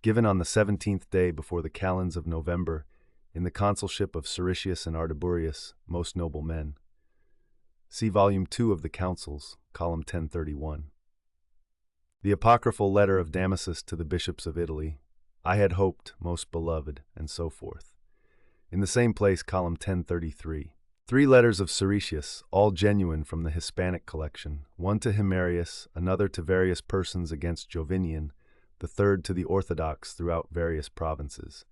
given on the 17th day before the calends of November, in the consulship of Siricius and Ardaburius, most noble men. See volume 2 of the Councils, column 1031. The apocryphal letter of Damasus to the bishops of Italy, I had hoped, most beloved, and so forth. In the same place, column 1033. 3 letters of Siricius, all genuine from the Hispanic collection, one to Himerius, another to various persons against Jovinian, the third to the Orthodox throughout various provinces.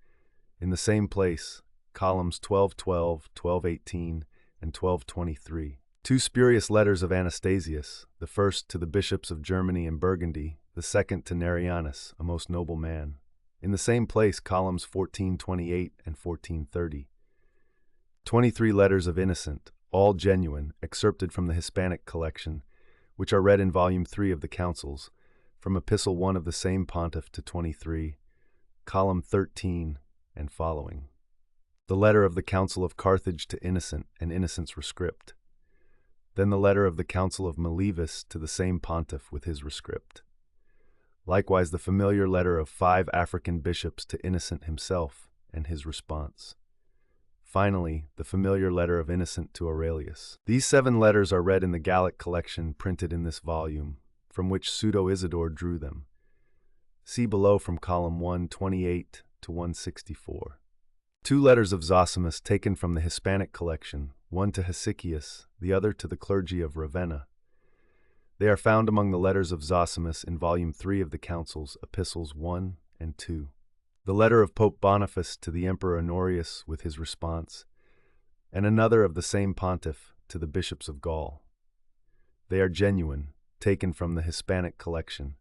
In the same place, columns 1212, 1218, and 1223. 2 spurious letters of Anastasius, the first to the bishops of Germany and Burgundy, the second to Nerianus, a most noble man. In the same place, columns 1428 and 1430. 23 letters of Innocent, all genuine, excerpted from the Hispanic collection, which are read in volume 3 of the Councils, from Epistle 1 of the same pontiff to 23, column 13 and following. The letter of the Council of Carthage to Innocent and Innocent's rescript. Then the letter of the Council of Malevis to the same pontiff with his rescript. Likewise the familiar letter of 5 African bishops to Innocent himself and his response. Finally, the familiar letter of Innocent to Aurelius. These 7 letters are read in the Gallic collection printed in this volume, from which Pseudo-Isidore drew them. See below from column 128 to 164. 2 letters of Zosimus taken from the Hispanic collection, one to Hesychius, the other to the clergy of Ravenna. They are found among the letters of Zosimus in volume 3 of the Councils, epistles 1 and 2. The letter of Pope Boniface to the Emperor Honorius with his response, and another of the same pontiff to the bishops of Gaul. They are genuine, taken from the Hispanic collection.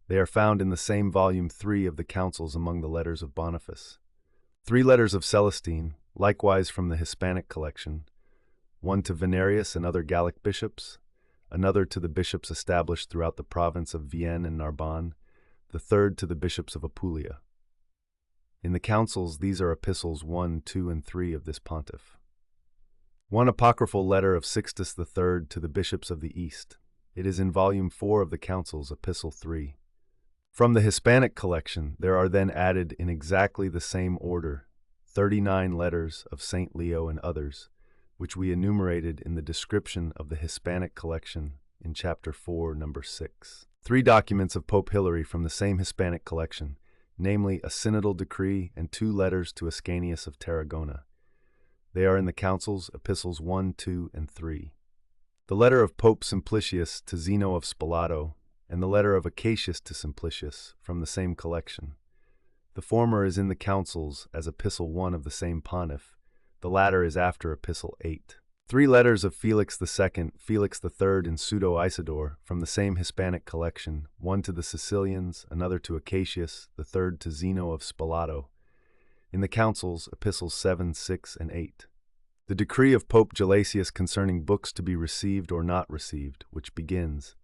They are found in the same volume 3 of the Councils among the letters of Boniface. 3 letters of Celestine, likewise from the Hispanic collection, one to Venerius and other Gallic bishops, another to the bishops established throughout the province of Vienne and Narbonne, the third to the bishops of Apulia. In the Councils, these are epistles 1, 2, and 3 of this pontiff. 1 apocryphal letter of Sixtus III to the bishops of the East. It is in volume 4 of the Councils, epistle 3. From the Hispanic collection, there are then added in exactly the same order 39 letters of St. Leo and others, which we enumerated in the description of the Hispanic collection in chapter 4, number 6. 3 documents of Pope Hilary from the same Hispanic collection, namely a synodal decree and 2 letters to Ascanius of Tarragona. They are in the Councils, epistles 1, 2, and 3. The letter of Pope Simplicius to Zeno of Spalato, and the letter of Acacius to Simplicius from the same collection. The former is in the Councils as epistle 1 of the same pontiff, the latter is after epistle 8. 3 letters of Felix II, Felix III, and Pseudo-Isidore from the same Hispanic collection, one to the Sicilians, another to Acacius, the third to Zeno of Spalato. In the Councils, epistles 7, 6, and 8. The decree of Pope Gelasius concerning books to be received or not received, which begins,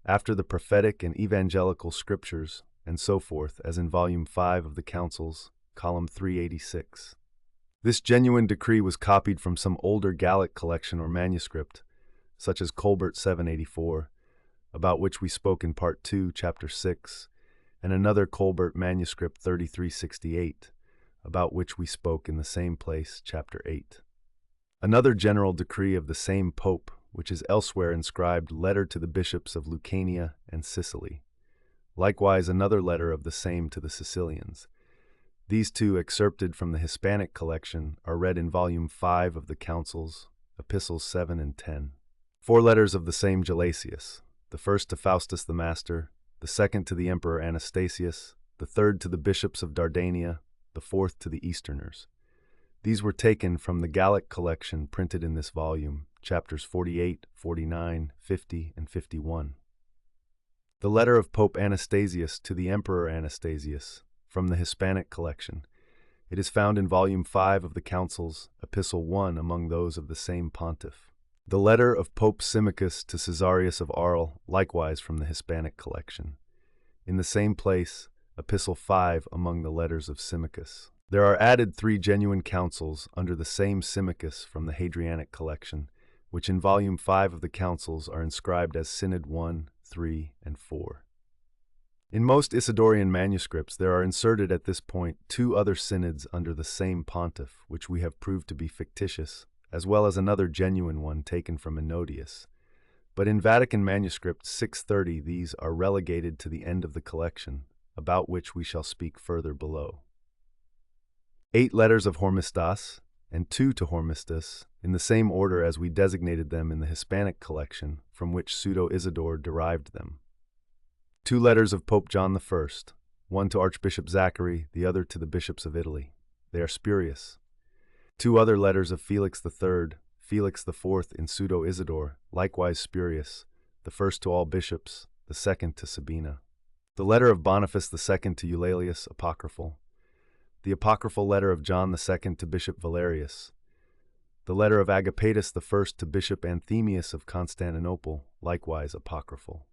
after the prophetic and evangelical scriptures, and so forth, as in volume 5 of the Councils, column 386. This genuine decree was copied from some older Gallic collection or manuscript, such as Colbert 784, about which we spoke in Part 2, Chapter 6, and another Colbert manuscript 3368, about which we spoke in the same place, Chapter 8. Another general decree of the same Pope, which is elsewhere inscribed Letter to the Bishops of Lucania and Sicily. Likewise another letter of the same to the Sicilians. These 2, excerpted from the Hispanic collection, are read in volume 5 of the Councils, epistles 7 and 10. 4 letters of the same Gelasius, the first to Faustus the Master, the second to the Emperor Anastasius, the third to the bishops of Dardania, the fourth to the Easterners. These were taken from the Gallic collection printed in this volume, chapters 48, 49, 50, and 51. The letter of Pope Anastasius to the Emperor Anastasius, from the Hispanic collection. It is found in volume 5 of the Councils, epistle 1 among those of the same pontiff. The letter of Pope Symmachus to Caesarius of Arles, likewise from the Hispanic collection. In the same place, epistle 5 among the letters of Symmachus. There are added 3 genuine councils under the same Symmachus from the Hadrianic collection, which in volume 5 of the Councils are inscribed as Synod 1, 3, and 4. In most Isidorian manuscripts, there are inserted at this point 2 other synods under the same pontiff, which we have proved to be fictitious, as well as another genuine one taken from Ennodius. But in Vatican manuscript 630, these are relegated to the end of the collection, about which we shall speak further below. 8 letters of Hormisdas, and 2 to Hormisdas, in the same order as we designated them in the Hispanic collection, from which Pseudo-Isidore derived them. 2 letters of Pope John I, one to Archbishop Zachary, the other to the bishops of Italy. They are spurious. 2 other letters of Felix III, Felix IV in Pseudo-Isidore, likewise spurious, the first to all bishops, the second to Sabina. The letter of Boniface II to Eulalius, apocryphal. The apocryphal letter of John II to Bishop Valerius. The letter of Agapetus I to Bishop Anthemius of Constantinople, likewise apocryphal.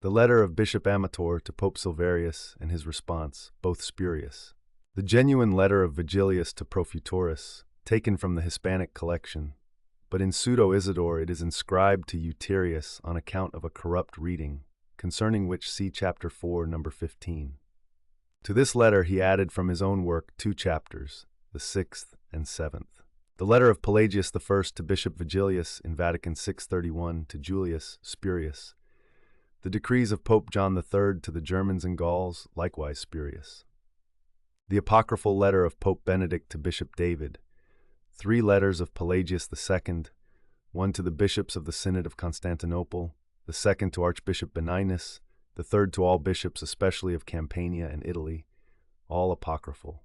The letter of Bishop Amator to Pope Silverius and his response, both spurious. The genuine letter of Vigilius to Profuturus, taken from the Hispanic collection, but in Pseudo-Isidore it is inscribed to Euterius on account of a corrupt reading, concerning which see chapter 4, number 15. To this letter he added from his own work 2 chapters, the 6th and 7th. The letter of Pelagius I to Bishop Vigilius in Vatican 631 to Julius, spurious. The decrees of Pope John III to the Germans and Gauls, likewise spurious. The apocryphal letter of Pope Benedict to Bishop David. 3 letters of Pelagius II, one to the bishops of the Synod of Constantinople, the second to Archbishop Beninus, the third to all bishops especially of Campania and Italy, all apocryphal.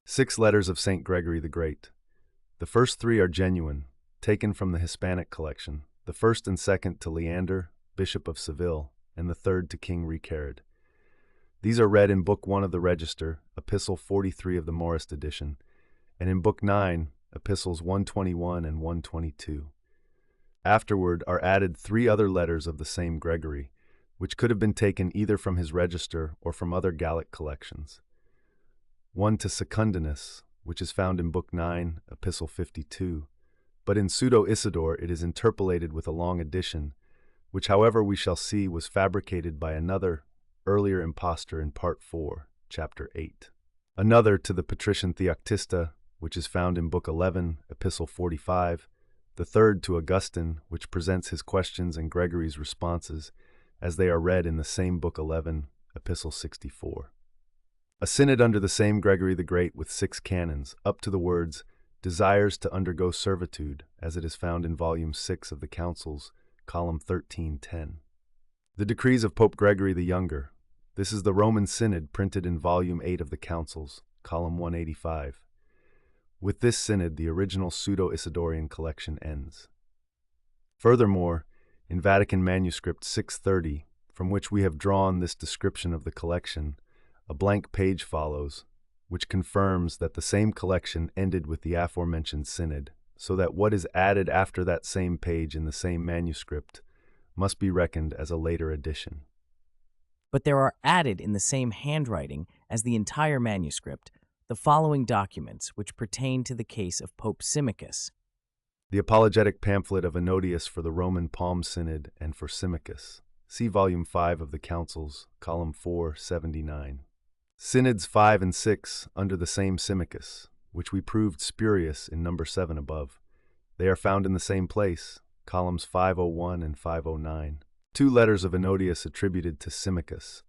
6 letters of St. Gregory the Great. The first 3 are genuine, taken from the Hispanic collection, the first and second to Leander, Bishop of Seville, and the third to King Recared. These are read in Book 1 of the Register, Epistle 43 of the Morist edition, and in Book 9, Epistles 121 and 122. Afterward are added 3 other letters of the same Gregory, which could have been taken either from his register or from other Gallic collections. One to Secundinus, which is found in Book 9, Epistle 52, but in Pseudo-Isidore it is interpolated with a long addition, which however we shall see was fabricated by another, earlier impostor in Part 4, Chapter 8. Another to the patrician Theoctista, which is found in Book 11, Epistle 45, the third to Augustine, which presents his questions and Gregory's responses, as they are read in the same Book 11, Epistle 64. A synod under the same Gregory the Great with 6 canons, up to the words, desires to undergo servitude, as it is found in Volume 6 of the Councils, column 1310. The decrees of Pope Gregory the Younger. This is the Roman Synod printed in Volume 8 of the Councils, column 185. With this synod, the original Pseudo-Isidorian collection ends. Furthermore, in Vatican Manuscript 630, from which we have drawn this description of the collection, a blank page follows, which confirms that the same collection ended with the aforementioned synod, so that what is added after that same page in the same manuscript must be reckoned as a later addition. But there are added in the same handwriting as the entire manuscript the following documents which pertain to the case of Pope Symmachus. The apologetic pamphlet of Ennodius for the Roman Palm Synod and for Symmachus. See Volume 5 of the Councils, column 479. Synods 5 and 6 under the same Symmachus, which we proved spurious in number 7 above. They are found in the same place, columns 501 and 509. 2 letters of Ennodius attributed to Symmachus.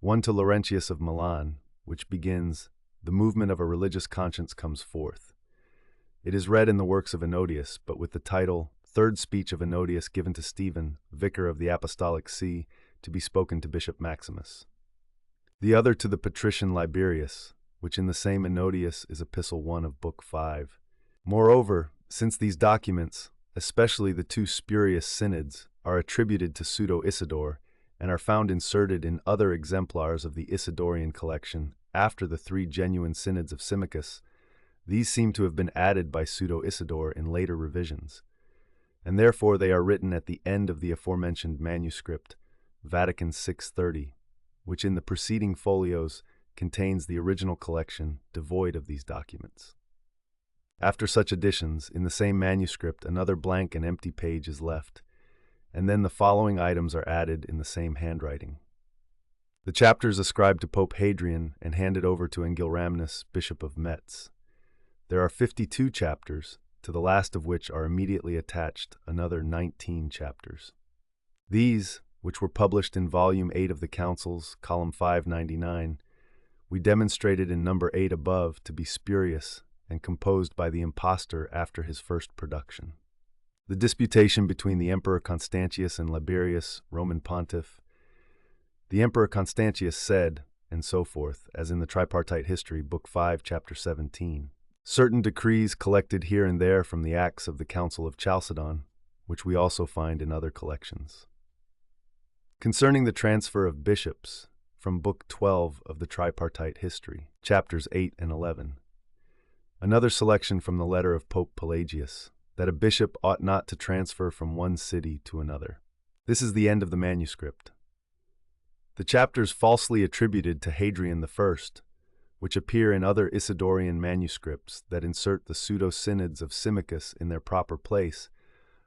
One to Laurentius of Milan, which begins, "The movement of a religious conscience comes forth." It is read in the works of Ennodius, but with the title, Third Speech of Ennodius given to Stephen, Vicar of the Apostolic See, to be spoken to Bishop Maximus. The other to the patrician Liberius, which in the same Ennodius is Epistle 1 of Book 5. Moreover, since these documents, especially the 2 spurious synods, are attributed to Pseudo-Isidore, and are found inserted in other exemplars of the Isidorian collection after the 3 genuine synods of Symmachus, these seem to have been added by Pseudo-Isidore in later revisions, and therefore they are written at the end of the aforementioned manuscript, Vatican 630, which in the preceding folios contains the original collection devoid of these documents. After such additions, in the same manuscript another blank and empty page is left, and then the following items are added in the same handwriting. The chapters ascribed to Pope Hadrian and handed over to Engilramnus, Bishop of Metz. There are 52 chapters, to the last of which are immediately attached another 19 chapters. These, which were published in Volume 8 of the Councils, column 599, we demonstrated in number 8 above to be spurious and composed by the impostor after his first production. The disputation between the Emperor Constantius and Liberius, Roman Pontiff. The Emperor Constantius said, and so forth, as in the Tripartite History, Book 5, Chapter 17. certain decrees collected here and there from the Acts of the Council of Chalcedon, which we also find in other collections. Concerning the transfer of bishops, from Book 12 of the Tripartite History, chapters 8 and 11. Another selection from the letter of Pope Pelagius, that a bishop ought not to transfer from one city to another. This is the end of the manuscript. The chapters falsely attributed to Hadrian I, which appear in other Isidorian manuscripts that insert the pseudo-synods of Symmachus in their proper place,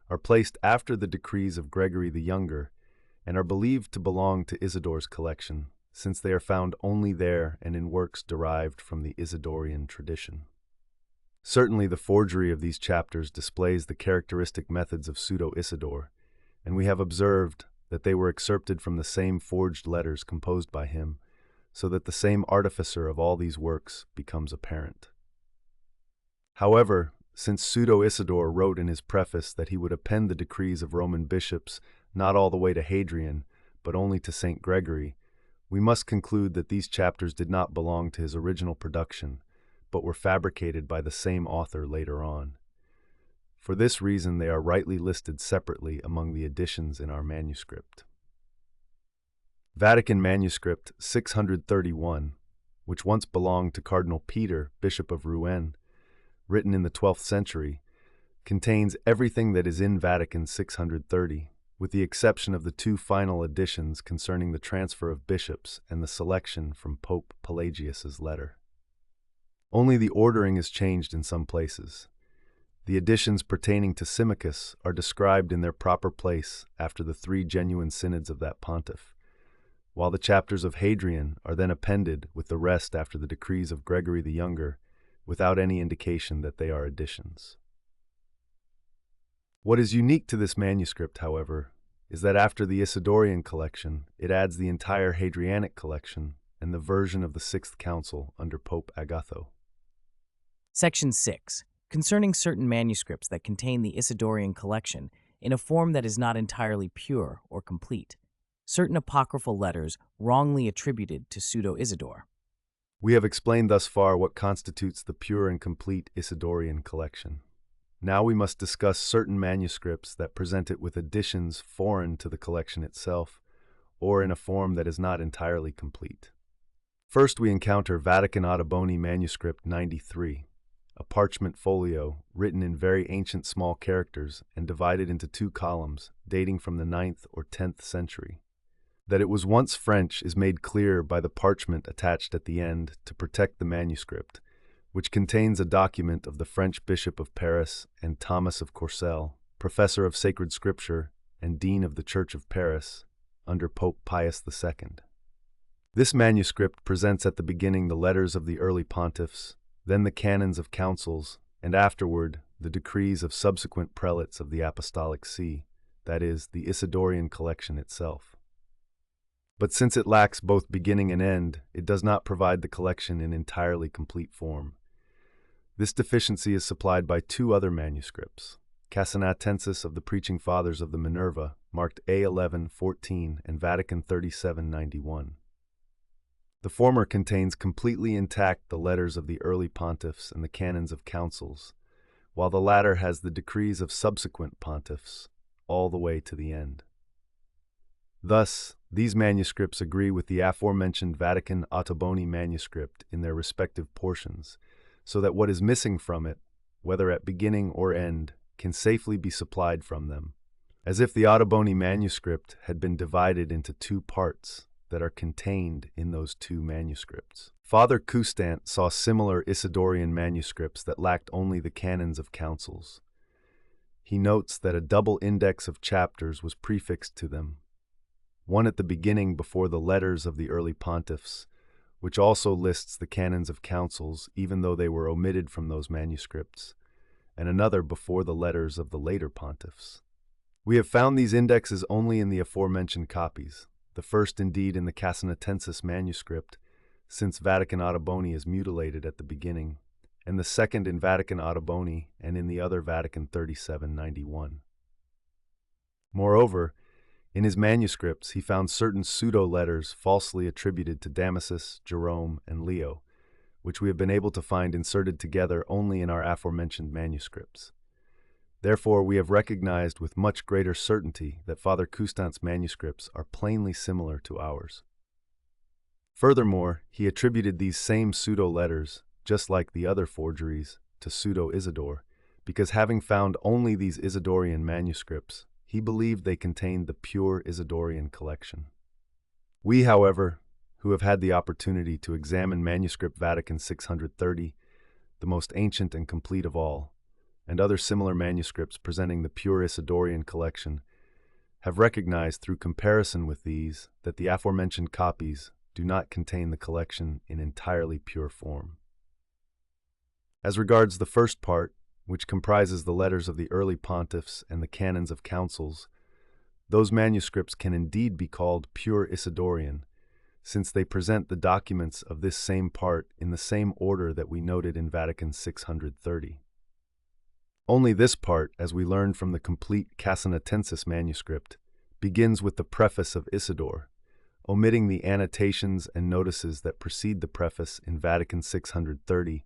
are placed after the decrees of Gregory the Younger and are believed to belong to Isidore's collection, since they are found only there and in works derived from the Isidorian tradition. Certainly the forgery of these chapters displays the characteristic methods of Pseudo-Isidore, and we have observed that they were excerpted from the same forged letters composed by him, so that the same artificer of all these works becomes apparent. However, since Pseudo-Isidore wrote in his preface that he would append the decrees of Roman bishops not all the way to Hadrian, but only to St. Gregory, we must conclude that these chapters did not belong to his original production, but were fabricated by the same author later on. For this reason, they are rightly listed separately among the editions in our manuscript. Vatican Manuscript 631, which once belonged to Cardinal Peter, Bishop of Rouen, written in the 12th century, contains everything that is in Vatican 630, with the exception of the two final additions concerning the transfer of bishops and the selection from Pope Pelagius's letter. Only the ordering is changed in some places. The additions pertaining to Symmachus are described in their proper place after the three genuine synods of that pontiff, while the chapters of Hadrian are then appended with the rest after the decrees of Gregory the Younger, without any indication that they are additions. What is unique to this manuscript, however, is that after the Isidorian collection, it adds the entire Hadrianic collection and the version of the Sixth Council under Pope Agatho. Section 6. Concerning certain manuscripts that contain the Isidorian collection in a form that is not entirely pure or complete. Certain apocryphal letters wrongly attributed to Pseudo-Isidore. We have explained thus far what constitutes the pure and complete Isidorian collection. Now we must discuss certain manuscripts that present it with additions foreign to the collection itself, or in a form that is not entirely complete. First, we encounter Vatican Ottoboni Manuscript 93, a parchment folio written in very ancient small characters and divided into two columns, dating from the 9th or 10th century. That it was once French is made clear by the parchment attached at the end to protect the manuscript, which contains a document of the French Bishop of Paris and Thomas of Courcelles, professor of sacred scripture and dean of the Church of Paris, under Pope Pius II. This manuscript presents at the beginning the letters of the early pontiffs, then the canons of councils, and afterward the decrees of subsequent prelates of the Apostolic See, that is, the Isidorian collection itself. But since it lacks both beginning and end, it does not provide the collection in entirely complete form. This deficiency is supplied by two other manuscripts, Casanatensis of the Preaching Fathers of the Minerva, marked A1114 and Vatican 3791. The former contains completely intact the letters of the early pontiffs and the canons of councils, while the latter has the decrees of subsequent pontiffs, all the way to the end. Thus, these manuscripts agree with the aforementioned Vatican Ottoboni manuscript in their respective portions, so that what is missing from it, whether at beginning or end, can safely be supplied from them, as if the Ottoboni manuscript had been divided into two parts that are contained in those two manuscripts. Father Coustant saw similar Isidorian manuscripts that lacked only the canons of councils. He notes that a double index of chapters was prefixed to them, one at the beginning before the letters of the early pontiffs, which also lists the canons of councils even though they were omitted from those manuscripts, and another before the letters of the later pontiffs. We have found these indexes only in the aforementioned copies, the first indeed in the Casanatensis manuscript, since Vatican Ottoboni is mutilated at the beginning, and the second in Vatican Ottoboni and in the other Vatican 3791. Moreover, in his manuscripts he found certain pseudo-letters falsely attributed to Damasus, Jerome, and Leo, which we have been able to find inserted together only in our aforementioned manuscripts. Therefore, we have recognized with much greater certainty that Father Custant's manuscripts are plainly similar to ours. Furthermore, he attributed these same pseudo-letters, just like the other forgeries, to Pseudo-Isidore, because having found only these Isidorian manuscripts, he believed they contained the pure Isidorian collection. We, however, who have had the opportunity to examine manuscript Vatican 630, the most ancient and complete of all, and other similar manuscripts presenting the pure Isidorian collection, have recognized through comparison with these that the aforementioned copies do not contain the collection in entirely pure form. As regards the first part, which comprises the letters of the early pontiffs and the canons of councils, those manuscripts can indeed be called pure Isidorian, since they present the documents of this same part in the same order that we noted in Vatican 630. Only this part, as we learned from the complete Casanatensis manuscript, begins with the preface of Isidore, omitting the annotations and notices that precede the preface in Vatican 630,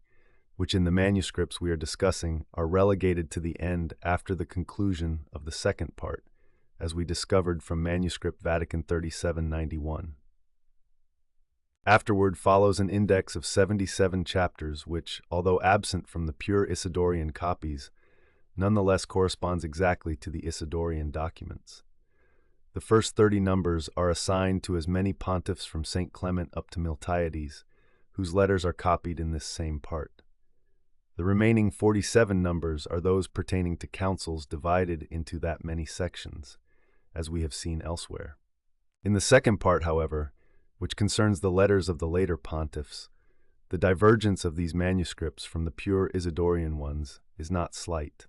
which in the manuscripts we are discussing are relegated to the end after the conclusion of the second part, as we discovered from manuscript Vatican 3791. Afterward follows an index of 77 chapters which, although absent from the pure Isidorian copies, nonetheless corresponds exactly to the Isidorian documents. The first 30 numbers are assigned to as many pontiffs from St. Clement up to Miltiades, whose letters are copied in this same part. The remaining 47 numbers are those pertaining to councils divided into that many sections, as we have seen elsewhere. In the second part, however, which concerns the letters of the later pontiffs, the divergence of these manuscripts from the pure Isidorian ones is not slight.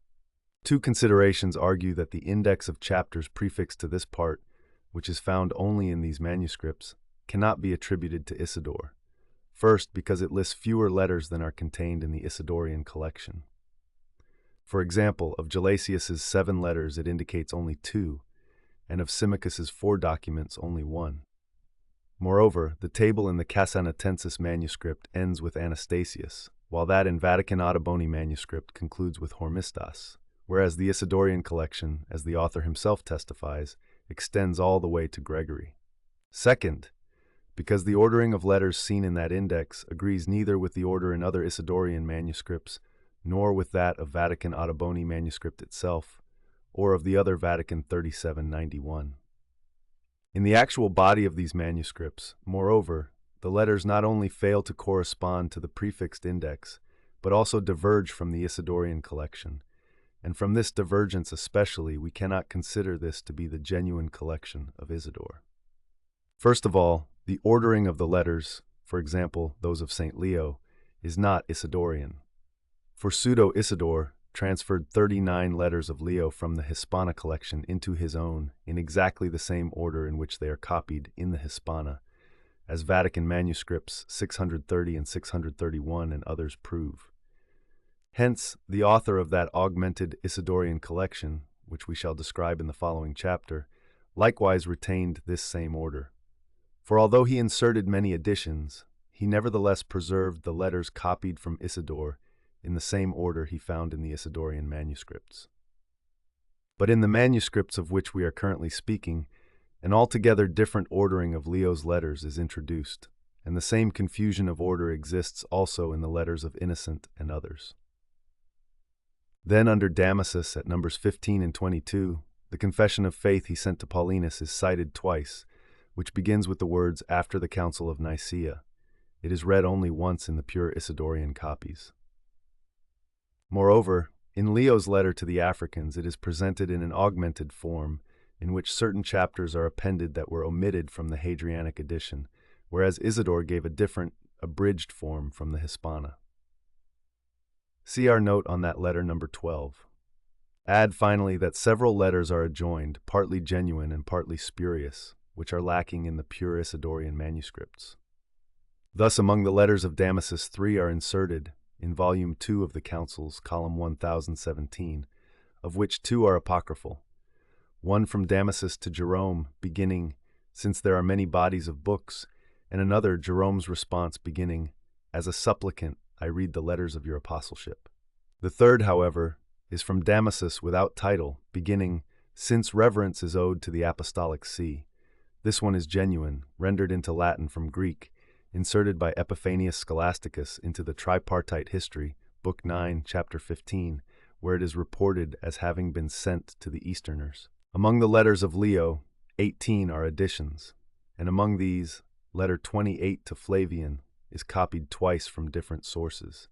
Two considerations argue that the index of chapters prefixed to this part, which is found only in these manuscripts, cannot be attributed to Isidore. First, because it lists fewer letters than are contained in the Isidorian collection. For example, of Gelasius's 7 letters it indicates only 2, and of Symmachus's 4 documents only 1. Moreover, the table in the Casanatensis manuscript ends with Anastasius, while that in Vatican Ottoboni manuscript concludes with Hormisdas, whereas the Isidorian collection, as the author himself testifies, extends all the way to Gregory. Second, because the ordering of letters seen in that index agrees neither with the order in other Isidorian manuscripts, nor with that of Vatican Ottoboni manuscript itself, or of the other Vatican 3791. In the actual body of these manuscripts, moreover, the letters not only fail to correspond to the prefixed index, but also diverge from the Isidorian collection, and from this divergence especially we cannot consider this to be the genuine collection of Isidore. First of all, the ordering of the letters, for example those of St. Leo, is not Isidorian. For Pseudo-Isidore transferred 39 letters of Leo from the Hispana collection into his own in exactly the same order in which they are copied in the Hispana, as Vatican manuscripts 630 and 631 and others prove. Hence, the author of that augmented Isidorian collection, which we shall describe in the following chapter, likewise retained this same order. For although he inserted many additions, he nevertheless preserved the letters copied from Isidore in the same order he found in the Isidorian manuscripts. But in the manuscripts of which we are currently speaking, an altogether different ordering of Leo's letters is introduced, and the same confusion of order exists also in the letters of Innocent and others. Then under Damasus at numbers 15 and 22, the confession of faith he sent to Paulinus is cited twice, which begins with the words after the Council of Nicaea. It is read only once in the pure Isidorian copies. Moreover, in Leo's letter to the Africans it is presented in an augmented form, in which certain chapters are appended that were omitted from the Hadrianic edition, whereas Isidore gave a different, abridged form from the Hispana. See our note on that letter number 12. Add finally that several letters are adjoined, partly genuine and partly spurious, which are lacking in the pure Isidorian manuscripts. Thus among the letters of Damasus 3 are inserted, in Volume 2 of the Councils, column 1017, of which 2 are apocryphal, one from Damasus to Jerome, beginning, since there are many bodies of books, and another, Jerome's response, beginning, As a supplicant, I read the letters of your apostleship. The third, however, is from Damasus without title, beginning, Since reverence is owed to the apostolic see. This one is genuine, rendered into Latin from Greek, inserted by Epiphanius Scholasticus into the Tripartite History, Book 9, Chapter 15, where it is reported as having been sent to the Easterners. Among the letters of Leo, 18 are additions, and among these, letter 28 to Flavian is copied twice from different sources.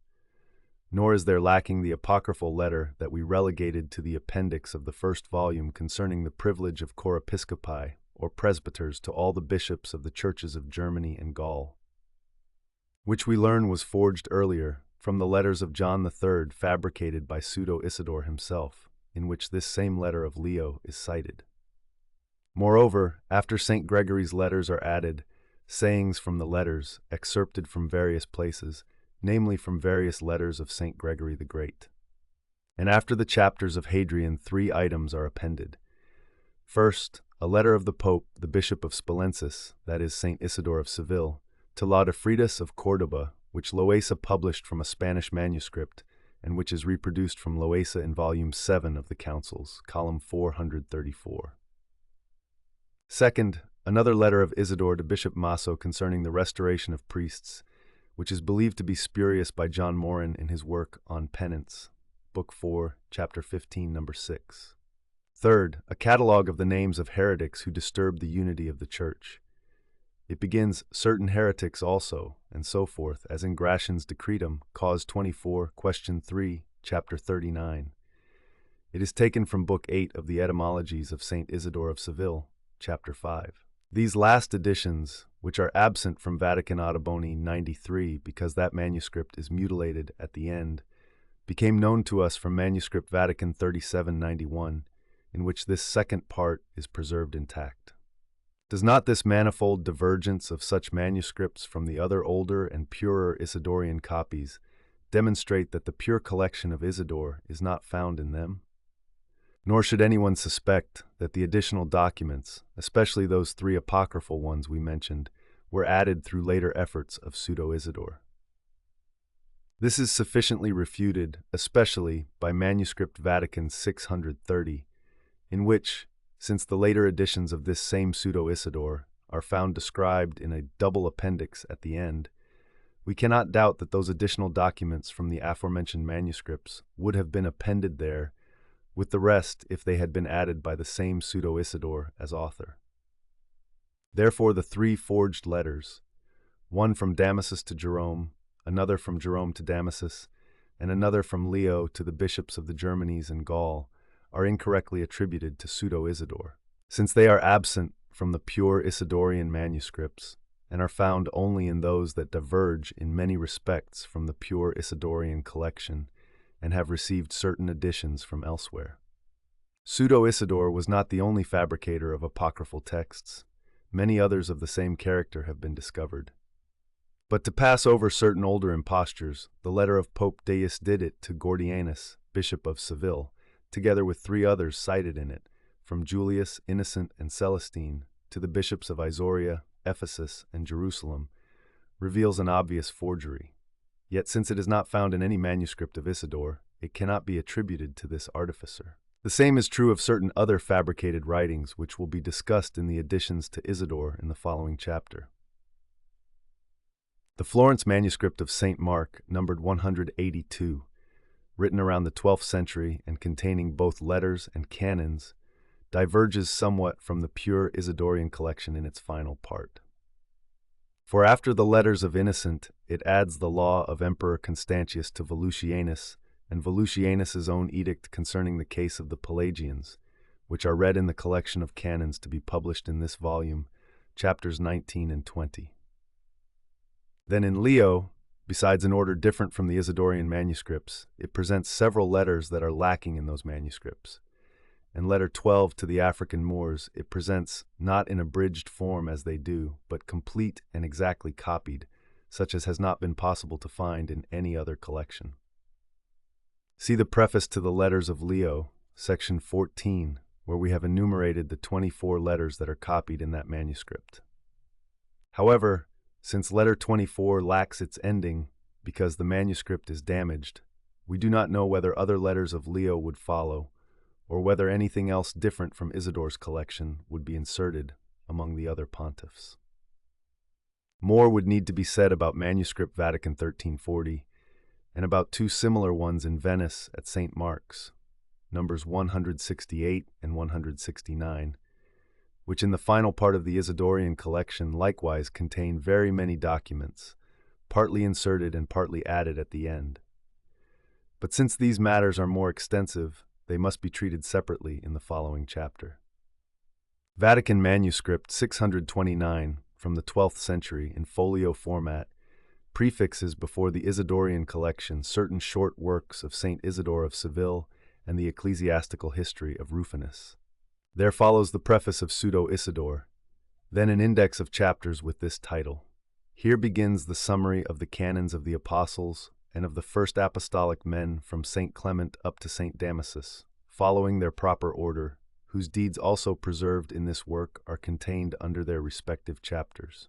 Nor is there lacking the apocryphal letter that we relegated to the appendix of the first volume concerning the privilege of chorepiscopi, or presbyters, to all the bishops of the churches of Germany and Gaul, which we learn was forged earlier from the letters of John III fabricated by Pseudo-Isidore himself, in which this same letter of Leo is cited. Moreover, after St. Gregory's letters are added, sayings from the letters, excerpted from various places, namely from various letters of St. Gregory the Great. And after the chapters of Hadrian, 3 items are appended. First, a letter of the Pope, the Bishop of Spalensis, that is St. Isidore of Seville, to Laudefridus of Cordoba, which Loaysa published from a Spanish manuscript, and which is reproduced from Loaysa in volume 7 of the Councils, column 434. Second, another letter of Isidore to Bishop Maso concerning the restoration of priests, which is believed to be spurious by John Morin in his work on penance, Book 4, Chapter 15, number 6. Third, a catalogue of the names of heretics who disturbed the unity of the Church. It begins, certain heretics also, and so forth, as in Gratian's Decretum, Cause 24, Question 3, Chapter 39. It is taken from Book 8 of the Etymologies of St. Isidore of Seville, Chapter 5. These last editions, which are absent from Vatican Ottoboni 93 because that manuscript is mutilated at the end, became known to us from manuscript Vatican 3791, in which this second part is preserved intact. Does not this manifold divergence of such manuscripts from the other older and purer Isidorian copies demonstrate that the pure collection of Isidore is not found in them? Nor should anyone suspect that the additional documents, especially those 3 apocryphal ones we mentioned, were added through later efforts of Pseudo-Isidore. This is sufficiently refuted, especially by manuscript Vatican 630, in which, since the later editions of this same Pseudo-Isidore are found described in a double appendix at the end, we cannot doubt that those additional documents from the aforementioned manuscripts would have been appended there with the rest if they had been added by the same Pseudo-Isidore as author. Therefore the 3 forged letters, one from Damasus to Jerome, another from Jerome to Damasus, and another from Leo to the bishops of the Germanies and Gaul, are incorrectly attributed to Pseudo-Isidore, since they are absent from the pure Isidorian manuscripts and are found only in those that diverge in many respects from the pure Isidorian collection and have received certain additions from elsewhere. Pseudo-Isidore was not the only fabricator of apocryphal texts. Many others of the same character have been discovered. But to pass over certain older impostures, the letter of Pope Deus Didit to Gordianus, Bishop of Seville, together with 3 others cited in it, from Julius, Innocent, and Celestine, to the bishops of Isauria, Ephesus, and Jerusalem, reveals an obvious forgery. Yet since it is not found in any manuscript of Isidore, it cannot be attributed to this artificer. The same is true of certain other fabricated writings which will be discussed in the additions to Isidore in the following chapter. The Florence manuscript of St. Mark, numbered 182, written around the 12th century and containing both letters and canons, diverges somewhat from the pure Isidorian collection in its final part. For after the letters of Innocent, it adds the law of Emperor Constantius to Volusianus, and Volusianus's own edict concerning the case of the Pelagians, which are read in the collection of canons to be published in this volume, chapters 19 and 20. Then in Leo, besides an order different from the Isidorian manuscripts, it presents several letters that are lacking in those manuscripts. In letter 12 to the African Moors, it presents not in abridged form as they do, but complete and exactly copied, such as has not been possible to find in any other collection. See the preface to the Letters of Leo, section 14, where we have enumerated the 24 letters that are copied in that manuscript. However, Since letter 24 lacks its ending because the manuscript is damaged, we do not know whether other letters of Leo would follow, or whether anything else different from Isidore's collection would be inserted among the other pontiffs. More would need to be said about manuscript Vatican 1340 and about two similar ones in Venice at St. Mark's, numbers 168 and 169, which in the final part of the Isidorian collection likewise contain very many documents, partly inserted and partly added at the end. But since these matters are more extensive, they must be treated separately in the following chapter. Vatican Manuscript 629 from the 12th century in folio format prefixes before the Isidorian collection certain short works of Saint Isidore of Seville and the ecclesiastical history of Rufinus. There follows the preface of Pseudo-Isidore, then an index of chapters with this title. Here begins the summary of the canons of the apostles and of the first apostolic men from St. Clement up to St. Damasus, following their proper order, whose deeds also preserved in this work are contained under their respective chapters.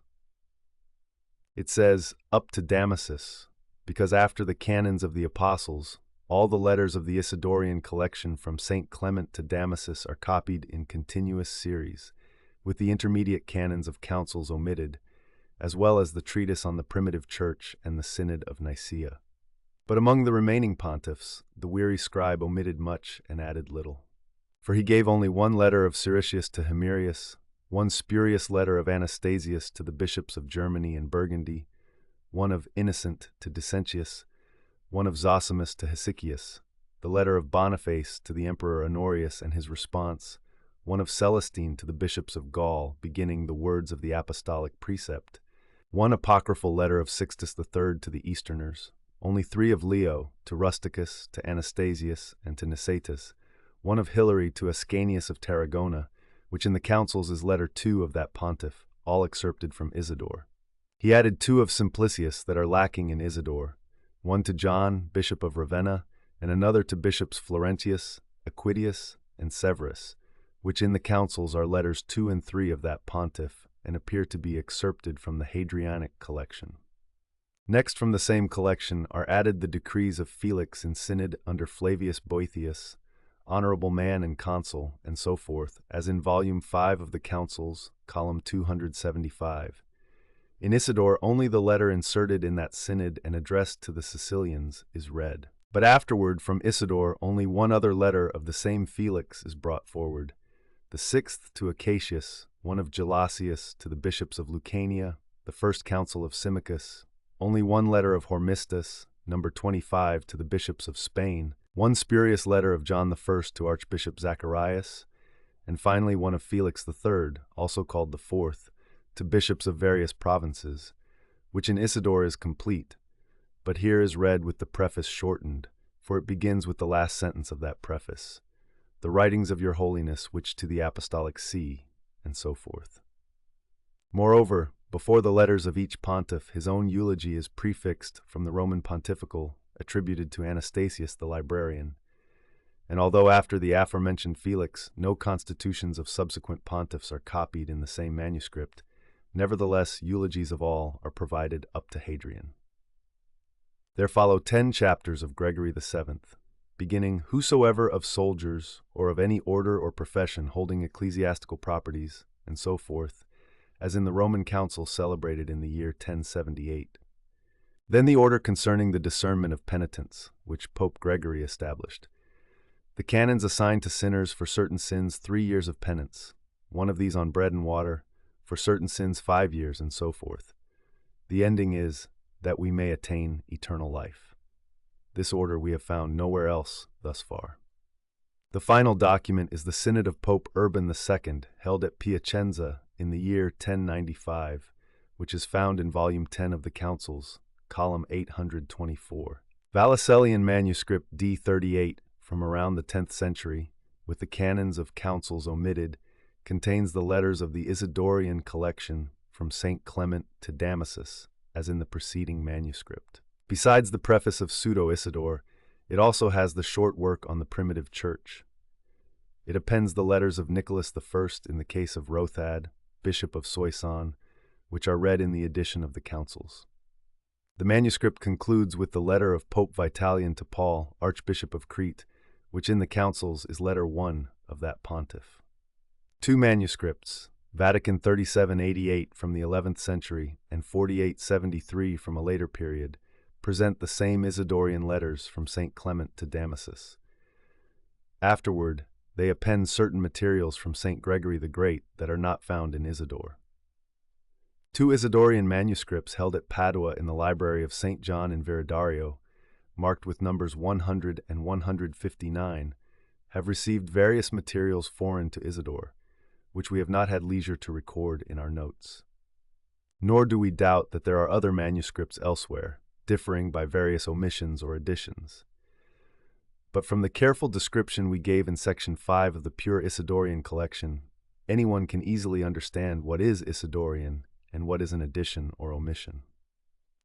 It says, up to Damasus, because after the canons of the apostles, all the letters of the Isidorian collection from St. Clement to Damasus are copied in continuous series, with the intermediate canons of councils omitted, as well as the treatise on the primitive church and the Synod of Nicaea. But among the remaining pontiffs, the weary scribe omitted much and added little. For he gave only one letter of Siricius to Himerius, one spurious letter of Anastasius to the bishops of Germany and Burgundy, one of Innocent to Decentius, one of Zosimus to Hesychius, the letter of Boniface to the Emperor Honorius and his response, one of Celestine to the bishops of Gaul, beginning the words of the apostolic precept, one apocryphal letter of Sixtus III to the Easterners, only three of Leo, to Rusticus, to Anastasius, and to Nicetas, one of Hilary to Ascanius of Tarragona, which in the councils is letter 2 of that pontiff, all excerpted from Isidore. He added 2 of Simplicius that are lacking in Isidore, one to John, bishop of Ravenna, and another to bishops Florentius, Aquidius, and Severus, which in the councils are letters 2 and 3 of that pontiff, and appear to be excerpted from the Hadrianic collection. Next from the same collection are added the decrees of Felix in synod under Flavius Boethius, honorable man and consul, and so forth, as in volume 5 of the Councils, column 275. In Isidore, only the letter inserted in that synod and addressed to the Sicilians is read. But afterward, from Isidore, only one other letter of the same Felix is brought forward, the 6th to Acacius, one of Gelasius to the bishops of Lucania, the first council of Symmachus, only one letter of Hormisdas, number 25, to the bishops of Spain, one spurious letter of John I to Archbishop Zacharias, and finally one of Felix III, also called the 4th, to bishops of various provinces, which in Isidore is complete, but here is read with the preface shortened, for it begins with the last sentence of that preface, the writings of your holiness which to the apostolic see, and so forth. Moreover, before the letters of each pontiff, his own eulogy is prefixed from the Roman Pontifical, attributed to Anastasius the librarian, and although after the aforementioned Felix no constitutions of subsequent pontiffs are copied in the same manuscript, nevertheless eulogies of all are provided up to Hadrian. There follow 10 chapters of Gregory VII, beginning, whosoever of soldiers or of any order or profession holding ecclesiastical properties, and so forth, as in the Roman Council celebrated in the year 1078. Then the order concerning the discernment of penitents, which Pope Gregory established. The canons assigned to sinners for certain sins 3 years of penance, one of these on bread and water, for certain sins 5 years, and so forth. The ending is, that we may attain eternal life. This order we have found nowhere else thus far. The final document is the Synod of Pope Urban II, held at Piacenza in the year 1095, which is found in volume 10 of the Councils, column 824. Vallicellian manuscript D38, from around the 10th century, with the canons of councils omitted, contains the letters of the Isidorian collection from St. Clement to Damasus, as in the preceding manuscript. Besides the preface of Pseudo-Isidore, it also has the short work on the primitive church. It appends the letters of Nicholas I in the case of Rothad, Bishop of Soissons, which are read in the edition of the councils. The manuscript concludes with the letter of Pope Vitalian to Paul, Archbishop of Crete, which in the councils is letter 1 of that pontiff. Two manuscripts, Vatican 3788 from the 11th century and 4873 from a later period, present the same Isidorian letters from St. Clement to Damasus. Afterward, they append certain materials from St. Gregory the Great that are not found in Isidore. Two Isidorian manuscripts held at Padua in the library of St. John in Viridario, marked with numbers 100 and 159, have received various materials foreign to Isidore, which we have not had leisure to record in our notes. Nor do we doubt that there are other manuscripts elsewhere, differing by various omissions or additions. But from the careful description we gave in Section 5 of the Pure Isidorian collection, anyone can easily understand what is Isidorian and what is an addition or omission.